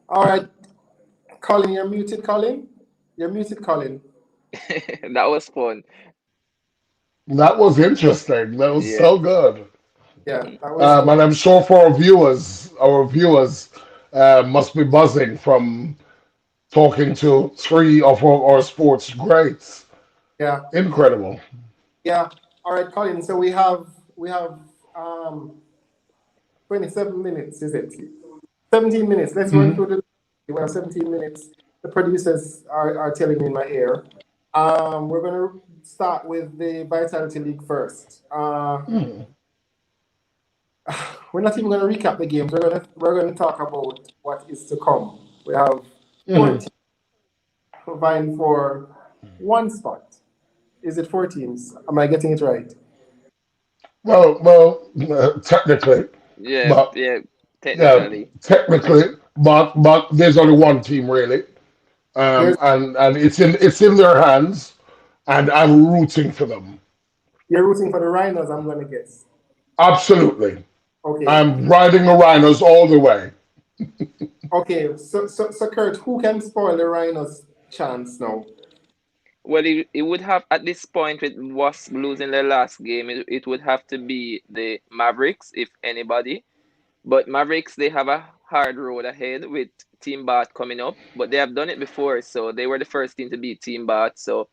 All right. Colin, you're muted, Colin. You're muted, Colin. That was fun. That was interesting. That was so good. Yeah, that was and I'm sure for our viewers must be buzzing from talking to three of our sports greats. Yeah. Incredible. Yeah. All right, Colin. So we have 27 minutes, is it? 17 minutes. Let's run through the. We have 17 minutes. The producers are telling me in my ear. We're going to start with the Vitality League first. We're not even going to recap the games. We're going to talk about what is to come. We have 4 teams vying for one spot. Is it 4 teams? Am I getting it right? Well, technically. Technically, but there's only one team really, and it's in their hands, and I'm rooting for them. You're rooting for the Rhinos, I'm going to guess. Absolutely. Okay. I'm riding the Rhinos all the way. Okay, so Kurt, who can spoil the Rhinos' chance now? Well, it would have, at this point, with Wasp losing their last game, it would have to be the Mavericks, if anybody. But Mavericks, they have a hard road ahead with Team Bat coming up. But they have done it before, so they were the first team to beat Team Bat. So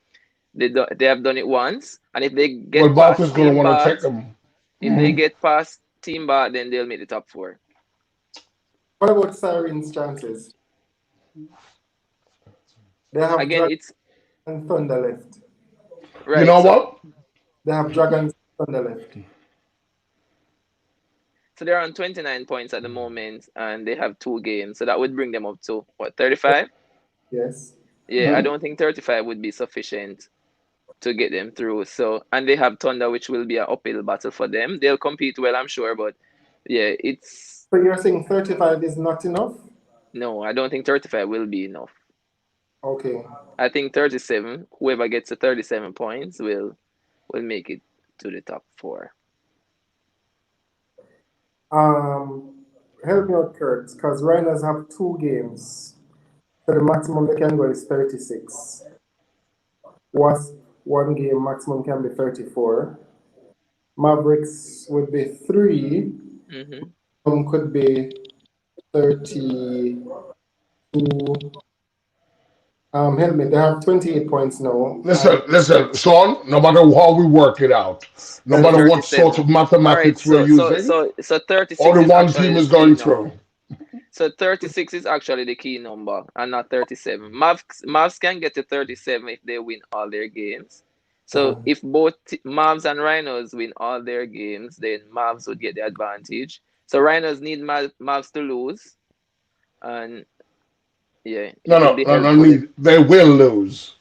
they have done it once. And if they get Bat is past going to Team want to Bat, take them. if they get past Team Bat, then they'll make the top 4. What about Siren's chances? They have it's and Thunder left. Right, you know what? They have Dragons and Thunder left. So they're on 29 points at the moment, and they have 2 games. So that would bring them up to, what, 35? Yes. Yeah, I don't think 35 would be sufficient to get them through. So, and they have Thunder, which will be an uphill battle for them. They'll compete well, I'm sure, but yeah, it's So you're saying 35 is not enough? no, I don't think 35 will be enough. Okay. I think 37, whoever gets to 37 points will make it to the top 4. Help me out, Kurt, because Rhinos have 2 games. So the maximum they can go is 36. Was 1 game, maximum can be 34. Mavericks would be 3. Could be 32. Help me, they have 28 points now. Listen, Sean, no matter how we work it out, no matter what sort of mathematics we're using, so 36 only is one actually team the is key going number. through. So 36 is actually the key number and not 37. Mavs can get to 37 if they win all their games. So if both Mavs and Rhinos win all their games, then Mavs would get the advantage. So Rhinos need Mavs to lose. And yeah, No, they will lose.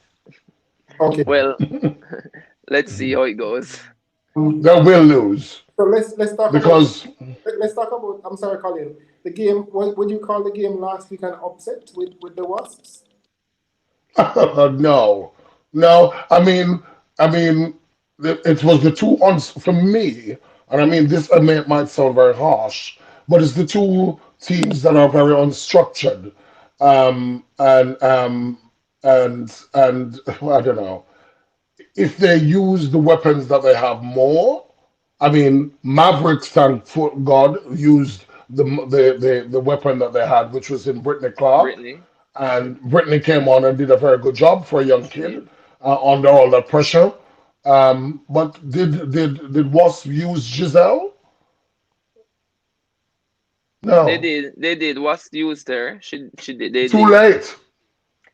Okay. Well, let's see how it goes. They will lose. So let's talk because let's talk about. I'm sorry, Colin. The game. What would you call the game last week? An upset with the Wasps? No. I mean, it was the two for me, and I mean this might sound very harsh, but it's the two teams that are very unstructured, and I don't know if they use the weapons that they have more. I mean, Mavericks, thank God, used the weapon that they had, which was in Brittany Clark. And Brittany came on and did a very good job for a young kid under all that pressure. But did Wasp use Giselle? No. They did. Wasp used her. She did. They Too did. late.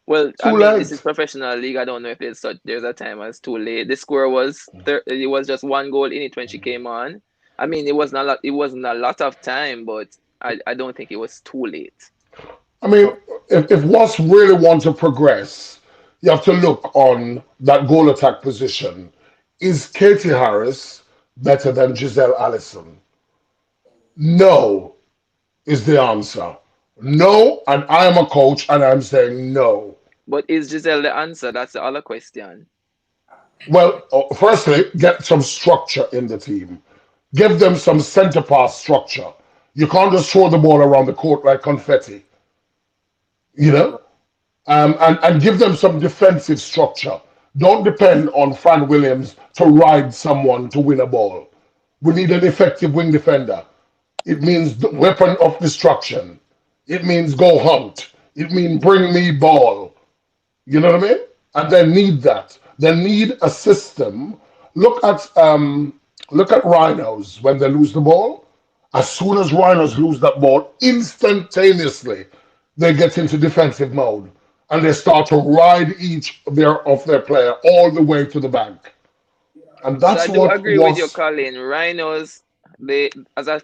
Well, Too I mean, late. this is professional league. I don't know if there's a time as too late. The score was it was just 1 goal in it when she came on. I mean, it wasn't a lot. It wasn't a lot of time, but I don't think it was too late. I mean, if Wasp really want to progress, you have to look on that goal attack position. Is Katie Harris better than Giselle Allison? No, is the answer. No, and I am a coach, and I'm saying no. But is Giselle the answer? That's the other question. Well, firstly, get some structure in the team. Give them some center pass structure. You can't just throw the ball around the court like confetti. You know? And give them some defensive structure. Don't depend on Fran Williams to ride someone to win a ball. We need an effective wing defender. It means the weapon of destruction. It means go hunt. It means bring me ball. You know what I mean? And they need that. They need a system. Look at Rhinos when they lose the ball. As soon as Rhinos lose that ball, instantaneously they get into defensive mode and they start to ride each of their player all the way to the bank. And that's so I do agree with you, Colin. Rhinos, they as a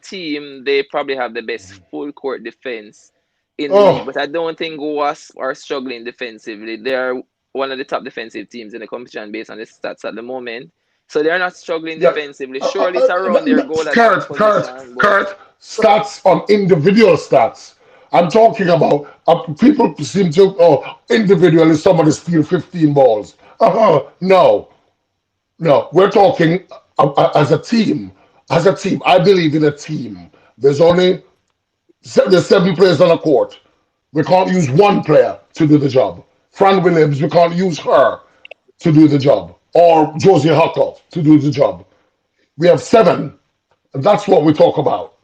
team, they probably have the best full court defense in the league. But I don't think Wasps are struggling defensively. They are one of the top defensive teams in the competition based on the stats at the moment. So they're not struggling defensively. Surely it's around their goal at position. Kurt, stats on individual stats. I'm talking about people seem to individually somebody steal 15 balls. No, we're talking as a team. As a team, I believe in a team. There's 7 players on a court. We can't use one player to do the job. Fran Williams, we can't use her to do the job, or Josie Huckle to do the job. We have 7, and that's what we talk about.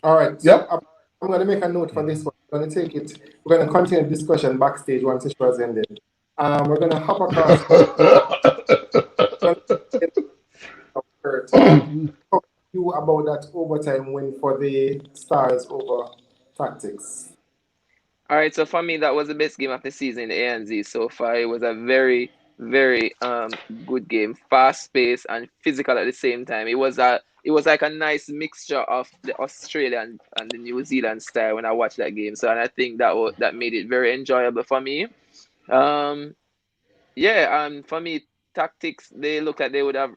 All right. So yep. I'm going to make a note for this one. We're going to take it. We're going to continue the discussion backstage once the show has ended. We're going to hop across. Talk to you about that overtime win for the Stars over Tactics. All right, so for me, that was the best game of the season in the ANZ so far. It was a very, very good game, fast paced and physical at the same time. It was like a nice mixture of the Australian and the New Zealand style when I watched that game. So, and I think that made it very enjoyable for me. Um, yeah, for me, tactics, they look like they would have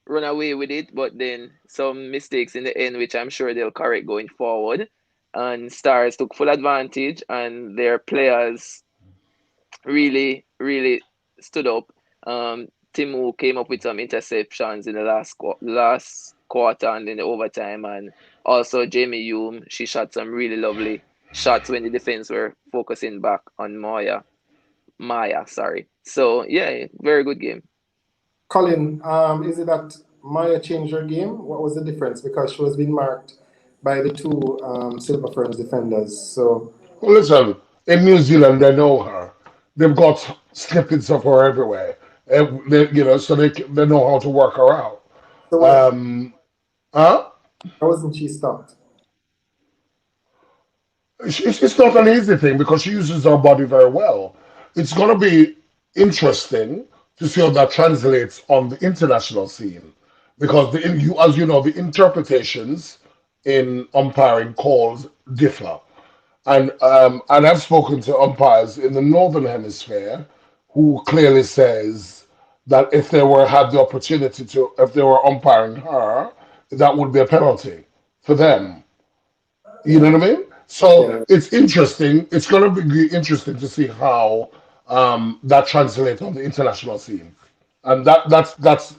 run away with it, but then some mistakes in the end, which I'm sure they'll correct going forward. And Stars took full advantage, and their players really, really stood up. Timu came up with some interceptions in the last quarter and in the overtime, and also Jamie Hume, she shot some really lovely shots when the defense were focusing back on Maya, sorry. So yeah, very good game. Colin, is it that Maya changed her game? What was the difference? Because she was being marked by the two Silver Ferns defenders. So, Well, listen, in New Zealand, they know her. They've got snippets of her everywhere. So they know how to work her out. so why Huh? wasn't she stopped? It's not an easy thing because she uses her body very well. It's going to be interesting to see how that translates on the international scene because as you know, the interpretations in umpiring calls differ. And I've spoken to umpires in the Northern Hemisphere who clearly says that if they had the opportunity if they were umpiring her, that would be a penalty for them. You know what I mean? So Yeah. it's interesting. It's going to be interesting to see how that translates on the international scene, and that's because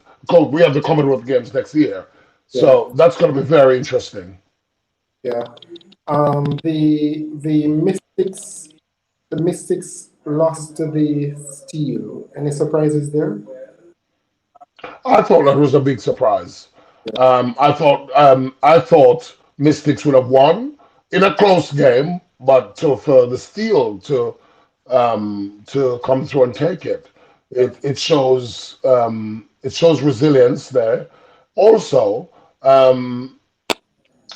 we have the Commonwealth Games next year, so that's going to be very interesting. Yeah. The Mystics lost to the Steel. Any surprises there? I thought that was a big surprise. I thought Mystics would have won in a close game, but for the Steel to come through and take it, it shows resilience there. Also,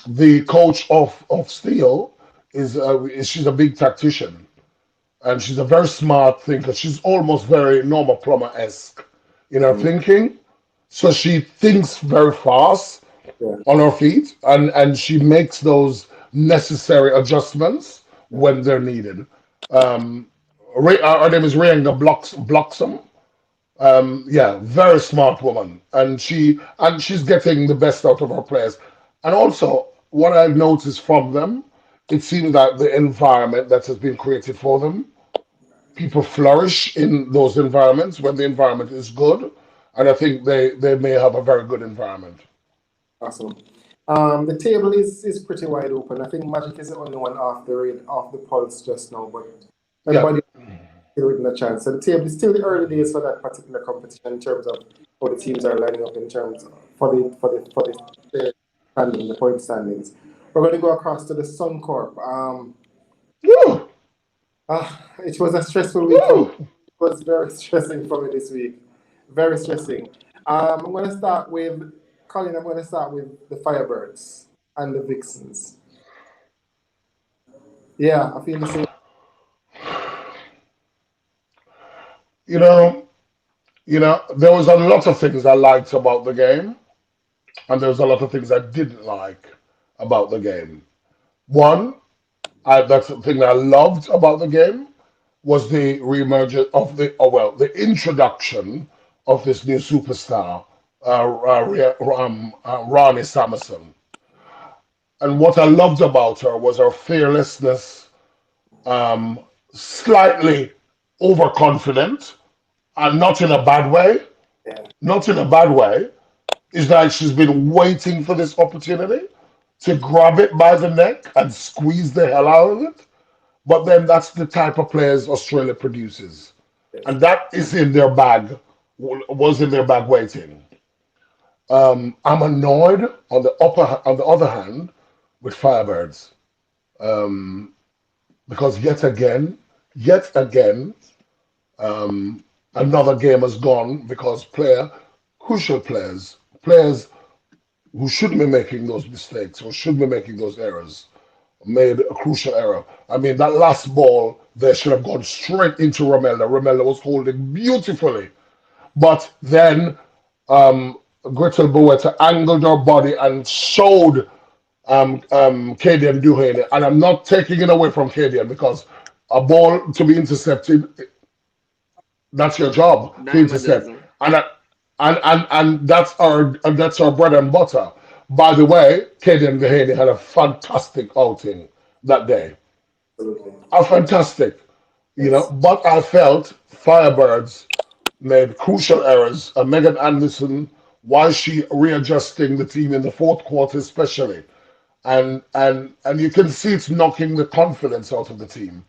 the coach of Steel she's a big tactician, and she's a very smart thinker. She's almost very Norma Plummer-esque in her thinking. So she thinks very fast on her feet, and she makes those necessary adjustments when they're needed. Her name is Aryang Bloxham. Very smart woman, and she's getting the best out of her players. And also, what I've noticed from them, it seems that the environment that has been created for them, people flourish in those environments when the environment is good, and I think they may have a very good environment. Awesome. The table is pretty wide open. I think Magic is the only one off the pulse just now, but everybody still within a chance. So the table is still the early days for that particular competition in terms of how the teams are lining up in terms of for the standing, the point standings. We're going to go across to the Suncorp. It was a stressful week. It was very stressing for me this week. Very stressing. I'm going to start with Colin. I'm going to start with the Firebirds and the Vixens. Yeah, I feel the same. You know, there was a lot of things I liked about the game, and there was a lot of things I didn't like about the game. One, that's the thing that I loved about the game was the reemergence of the introduction of this new superstar, Ronnie Samuson. And what I loved about her was her fearlessness, slightly overconfident, and not in a bad way. Not in a bad way. It's like she's been waiting for this opportunity to grab it by the neck and squeeze the hell out of it. But then that's the type of players Australia produces. And that is in their bag, was in their bag waiting. I'm annoyed on the other hand with Firebirds. Because yet again, another game has gone because crucial players who shouldn't be making those mistakes or shouldn't be making those errors, made a crucial error. I mean, that last ball, they should have gone straight into Romelda. Romelda was holding beautifully. But then Gretel Boeta angled her body and showed Kadian Duhaney. And I'm not taking it away from Kadian because a ball to be intercepted, that's your job to Dime a intercept. dozen. And that's our bread and butter. By the way, Kadian Duhaney had a fantastic outing that day. Absolutely. A fantastic, Yes. but I felt Firebirds made crucial errors. Megan Anderson, why she readjusting the team in the fourth quarter, especially, and you can see it's knocking the confidence out of the team.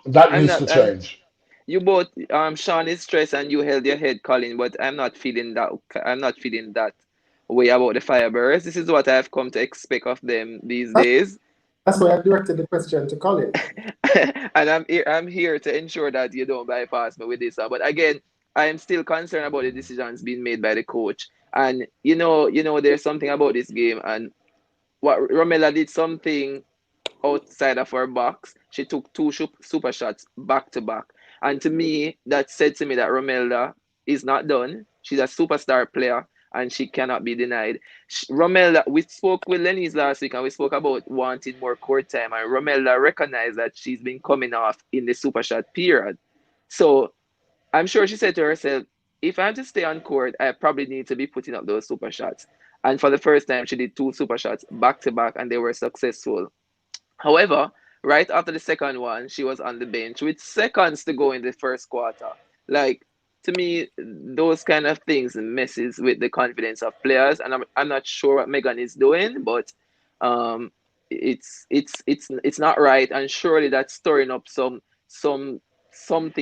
That I'm needs to not. change. You both, Sean is stressed and you held your head, Colin, but I'm not feeling that. I'm not feeling that way about the Firebirds. This is what I've come to expect of them these days. That's why I directed the question to Colin. And I'm here to ensure that you don't bypass me with this. But again, I am still concerned about the decisions being made by the coach. And there's something about this game. And what Romela did something outside of her box. She took two super shots back to back. And to me, that said to me that Romelda is not done. She's a superstar player and she cannot be denied. Romelda, we spoke with Lenny's last week and we spoke about wanting more court time. And Romelda recognized that she's been coming off in the super shot period. So I'm sure she said to herself, if I'm to stay on court, I probably need to be putting up those super shots. And for the first time, she did two super shots back to back and they were successful. However, right after the second one, she was on the bench with seconds to go in the first quarter. Like, to me, those kind of things messes with the confidence of players, and I'm not sure what Megan is doing, but um, it's not right, and surely that's stirring up something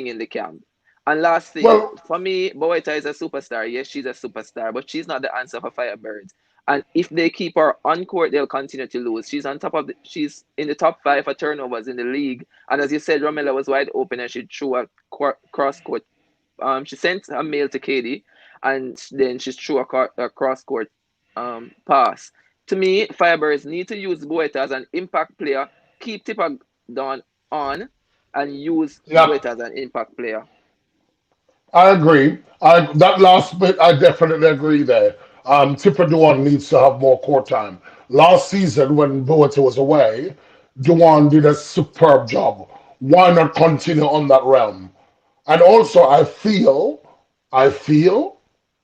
in the camp. And last thing, Well, for me, Boeta is a superstar. Yes, she's a superstar, but she's not the answer for Firebirds. And if they keep her on court, they'll continue to lose. She's in the top five for turnovers in the league. And as you said, Romela was wide open and she threw a cross court. She sent a mail to Katie, and then she threw a cross court pass. To me, Firebirds need to use Boeta as an impact player, keep Tipper down on, and use yeah, Boeta as an impact player. I agree. That last bit, I definitely agree there. Tipper Dewan needs to have more court time. Last season, when Boeta was away, Dewan did a superb job. Why not continue on that realm? And also, I feel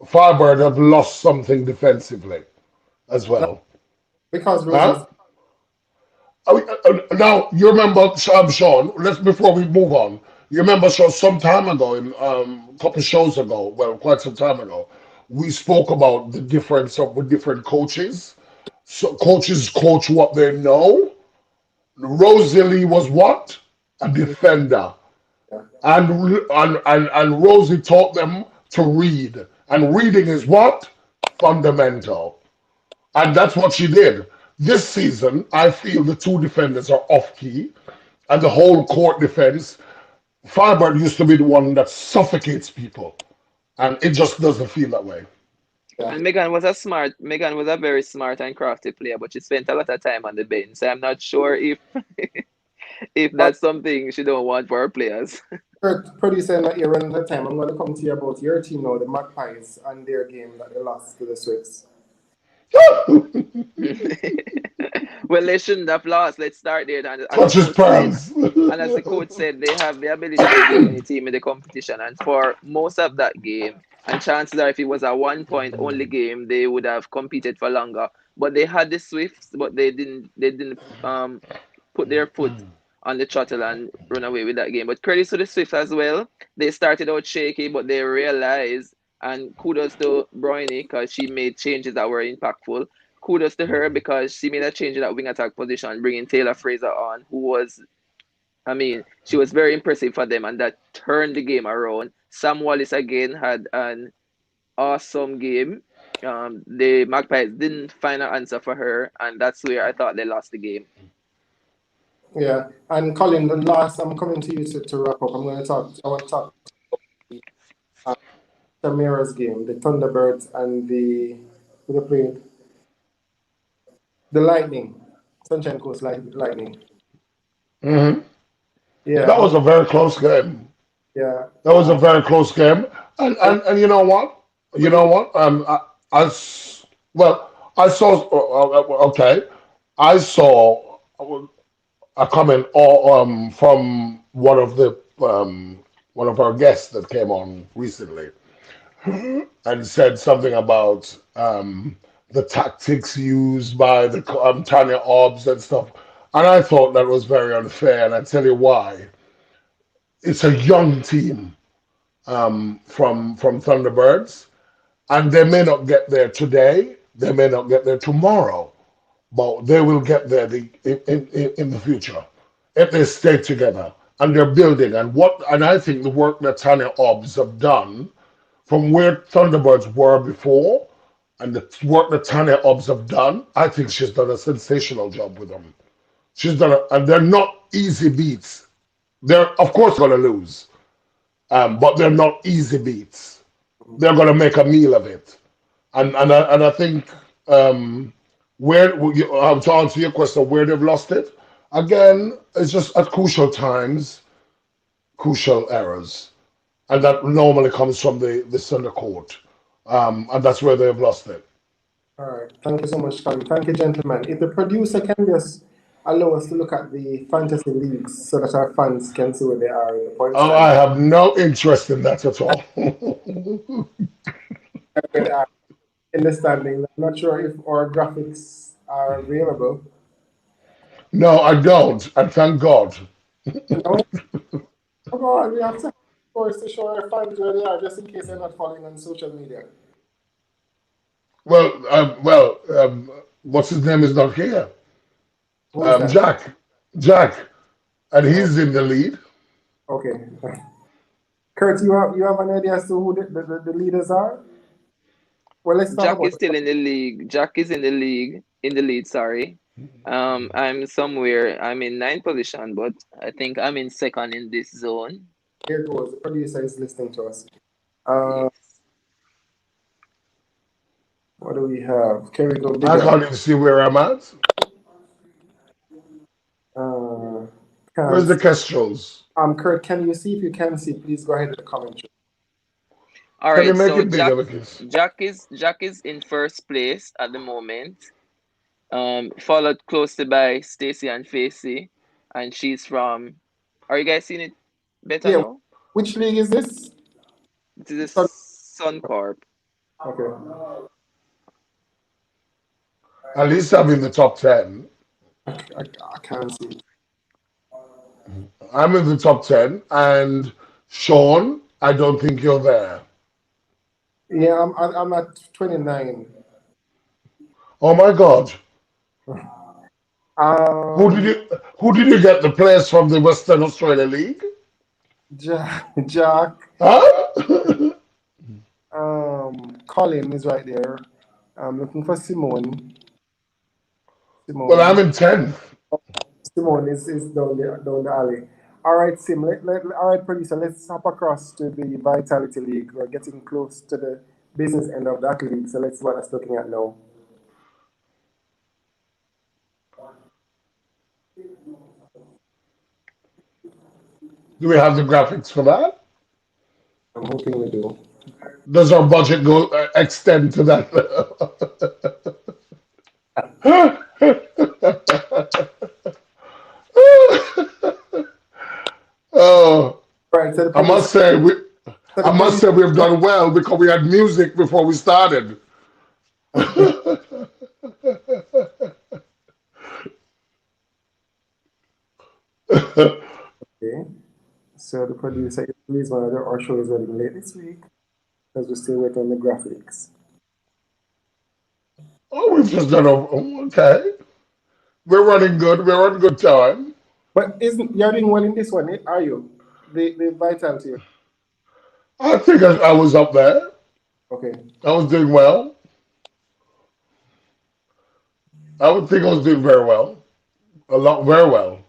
Firebird have lost something defensively as well. Because Huh? Rosie's Now you remember, Sean. Let's before we move on. You remember, Sean, some time ago, in a couple shows ago, well, quite some time ago, we spoke about the difference of with different coaches. So coaches coach what they know. Rosalie was what? A defender. And Rosie taught them to read. And reading is what? Fundamental. And that's what she did. This season, I feel the two defenders are off key, and the whole court defense. Firebird used to be the one that suffocates people, and it just doesn't feel that way. And Megan was a very smart and crafty player, but she spent a lot of time on the bench. So I'm not sure if that's something she don't want for her players. producer in that you're running the time. I'm going to come to you about your team now, the Magpies, and their game that they lost to the Swifts. Well, they shouldn't have lost. Let's start there. Touch his pearls. And as the coach said, they have the ability to beat any team in the competition. And for most of that game, and chances are if it was a 1 point only game, they would have competed for longer. But they had the Swifts, but they didn't put their foot on the throttle and run away with that game. But credit to the Swifts as well. They started out shaky, but they realized, and kudos to Bryony because she made changes that were impactful. Kudos to her because she made a change in that wing attack position, bringing Taylor Fraser on, who was, I mean, she was very impressive for them, and that turned the game around. Sam Wallace again had an awesome game. The Magpies didn't find an answer for her, and that's where I thought they lost the game. Yeah, and Colin, the last, I'm coming to you to wrap up. I want to talk uh, Tamira's game, the Thunderbirds and who they played? The Lightning. Sunshine Coast Lightning. Mm-hmm. Yeah, That was a very close game. yeah. That was a very close game. And you know what? You know what? I I saw. Okay, I saw a comment from one of our guests that came on recently and said something about the tactics used by the Tanya Obbs and stuff. And I thought that was very unfair. And I tell you why. It's a young team from Thunderbirds, and they may not get there today. They may not get there tomorrow, but they will get there in the future if they stay together and they're building. And I think the work that Tanya Obbs have done from where Thunderbirds were before and the work that Tanya Obbs have done, I think she's done a sensational job with them. She's done and they're not easy beats. They're of course going to lose, but they're not easy beats. They're going to make a meal of it. And I think to answer your question, where they've lost it, again, it's just at crucial times, crucial errors. And that normally comes from the center court. And that's where they've lost it. All right. Thank you so much, Colin. Thank you, gentlemen. If the producer can just allow us to look at the fantasy leagues so that our fans can see where they are in the points. Oh, I have no interest in that at all. In the standings, I'm not sure if our graphics are available. No, I don't. And thank God. No? Oh God, we have to force to show our fans where they are, just in case they're not following on social media. Well, what's his name is not here. Jack, and he's in the lead. Okay. Kurt, you have an idea as to who the leaders are? Well, let's talk Jack about is still in the league. Jack is in the lead, sorry. I'm somewhere, I'm in 9th position, but I think I'm in 2nd in this zone. Here goes. The producer is listening to us. Yes. What do we have? Can we go bigger? I can't even see where I'm at. Where's the Kestrels? Kurt, can you see? If you can see, please go ahead with the commentary. All Can you right, make so it bigger, because Jack is in 1st place at the moment. Followed closely by Stacy and Facey, and she's from. Are you guys seeing it better now? Which league is this? This is Suncorp. Okay. At least I'm in the top 10. I can't see. I'm in the top 10, and Sean, I don't think you're there. Yeah, I'm at 29. Oh my God! Who Who did you get the players from the Western Australia League? Jack. Huh? Colin is right there. I'm looking for Simone. Well, I'm in 10th. Simone is down the alley. All right, Sim. All right, producer. Let's hop across to the Vitality League. We're getting close to the business end of that league, so let's see what I'm looking at now. Do we have the graphics for that? I'm hoping we do. Does our budget go extend to that? Oh, right, so I must say we've done well because we had music before we started. Okay. So the producer is one of our show is running late this week because we're still working on the graphics. Oh, we've just done okay. We're running good. We're on good time. But you're doing well in this one, are you? The Vitality. I think I was up there. Okay. I was doing well. I would think I was doing very well. Very well.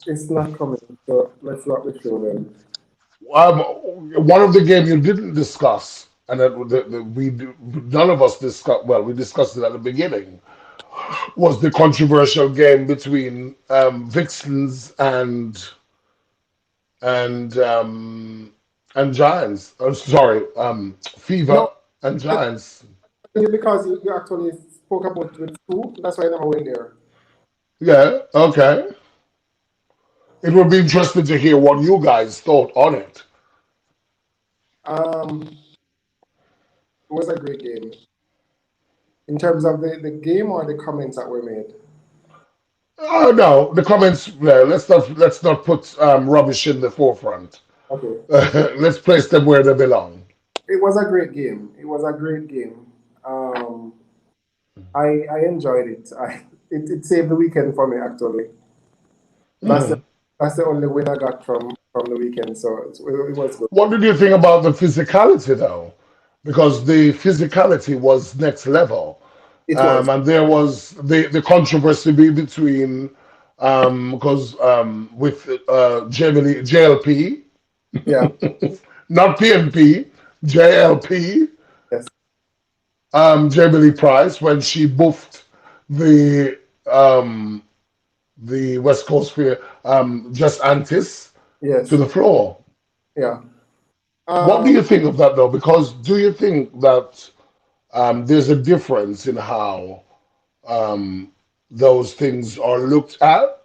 It's not coming, so let's not the show then. One of the games you didn't discuss and that none of us discussed. Well, we discussed it at the beginning. Was the controversial game between Vixens and Giants? Oh, sorry, Fever No, and Giants. because you actually spoke about with school, that's why I never went there. Yeah, okay. It would be interesting to hear what you guys thought on it. It was a great game. In terms of the game or the comments that were made? Oh no, the comments. Well, let's not put rubbish in the forefront. Okay. Let's place them where they belong. It was a great game. It was a great game. I enjoyed it. It saved the weekend for me actually. That's the only win I got from the weekend. So it was good. What did you think about the physicality though? Because the physicality was next level. It was. And there was the controversy between because with JLP, Yeah. not PNP, JLP, Yes. Jamie Lee Price when she buffed the Westcoastfever just Antis Yes. to the floor. Yeah. What do you think of that though? Because do you think that there's a difference in how those things are looked at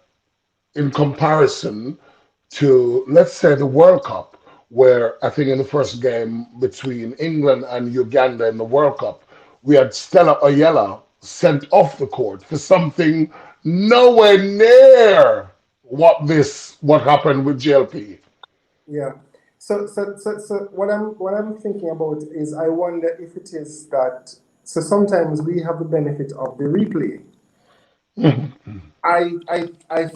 in comparison to, let's say, the World Cup, where I think in the first game between England and Uganda in the World Cup, we had Stella Oyella sent off the court for something nowhere near what happened with JLP. Yeah. So what I'm thinking about is I wonder if it is that so sometimes we have the benefit of the replay. I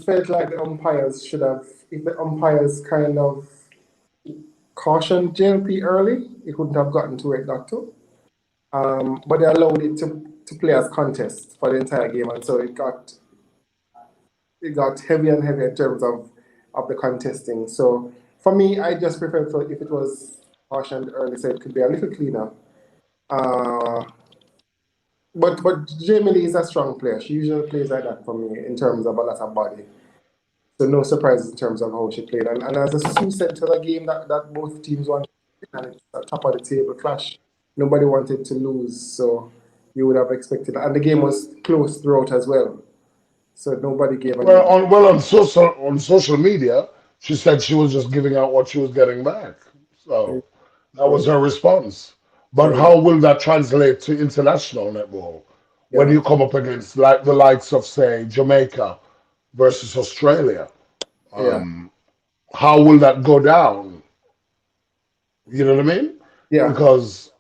felt like the umpires should have, if the umpires kind of cautioned JLP early, it wouldn't have gotten to where it got to. But they allowed it to play as contest for the entire game, and so it got heavier and heavier in terms of the contesting. So for me, I just prefer if it was cautioned early, so it could be a little cleaner. But Jamie Lee is a strong player. She usually plays like that for me in terms of a lot of body. So no surprises in terms of how she played. And as a Sue said to the game that both teams wanted, and it's a top of the table clash. Nobody wanted to lose, so you would have expected that. And the game was close throughout as well. So nobody gave a on social media, she said she was just giving out what she was getting back. So that was her response. But how will that translate to international netball when you come up against like the likes of, say, Jamaica versus Australia? How will that go down? You know what I mean? Yeah. Because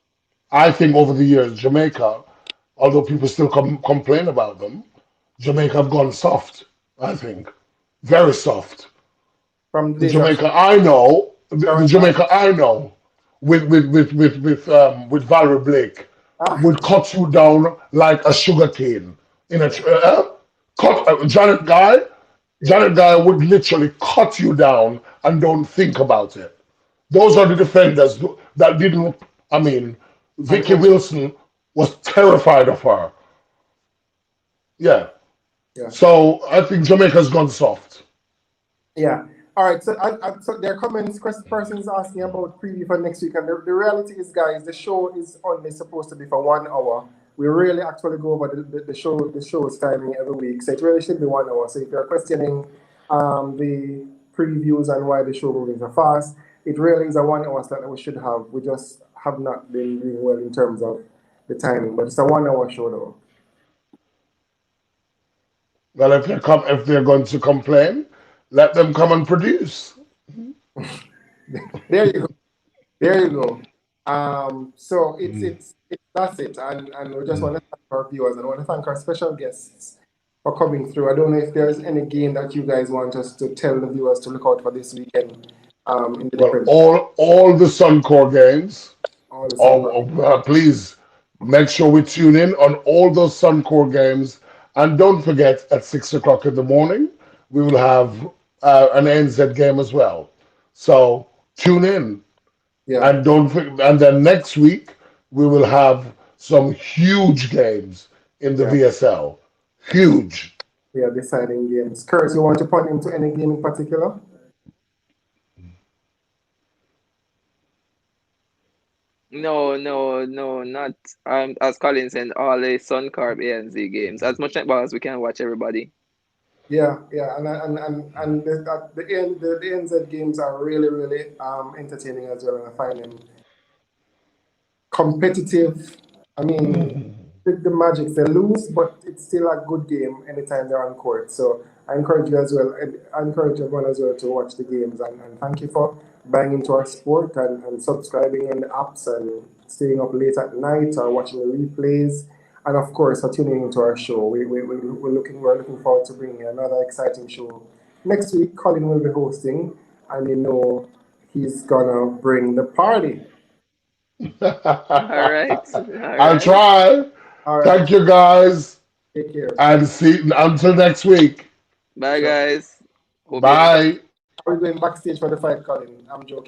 I think over the years, Jamaica, although people still complain about them, Jamaica have gone soft, I think. Very soft. From The Jamaica I know, the Jamaica I know, with Valerie Blake, would cut you down like a sugar cane. Janet Guy would literally cut you down and don't think about it. Those are the defenders that didn't. I mean, Vicky Wilson was terrified of her. Yeah. So I think Jamaica's gone soft. Yeah. All right. So, so there are comments. Persons asking about preview for next week, and the reality is, guys, the show is only supposed to be for 1 hour. We really actually go over the show's timing every week, so it really should be 1 hour. So if you're questioning the previews and why the show moving so fast, it really is a 1 hour slot that we should have. We just have not been doing well in terms of the timing, but it's a 1 hour show though. Well, if they're going to complain, let them come and produce. There you go. So it's that's it, and we just want to thank our viewers and want to thank our special guests for coming through. I don't know if there's any game that you guys want us to tell the viewers to look out for this weekend. In the all the Suncorp games. Please make sure we tune in on all those Suncorp games, and don't forget at 6 o'clock in the morning we will have an ANZ game as well. So tune in, and don't forget. And then next week we will have some huge games in the Yeah. VSL. Huge. Yeah, deciding games. Curtis, you want to point into any game in particular? No, not as Colin said, all the Suncorp ANZ games. As much netball as we can watch everybody. Yeah, and the ANZ games are really entertaining as well, and I find them competitive. I mean, the Magic, they lose, but it's still a good game anytime they're on court. So I encourage you as well. I encourage everyone as well to watch the games, and thank you for buying into our sport and subscribing on the apps and staying up late at night or watching the replays. And of course, for tuning into our show. We're looking forward to bringing another exciting show next week. Colin will be hosting, and you know he's gonna bring the party. All right. I'll try. All right. Thank you, guys. Take care. And see until next week. Bye, guys. Hope you Bye. Are we going backstage for the fight, Colin? I'm joking.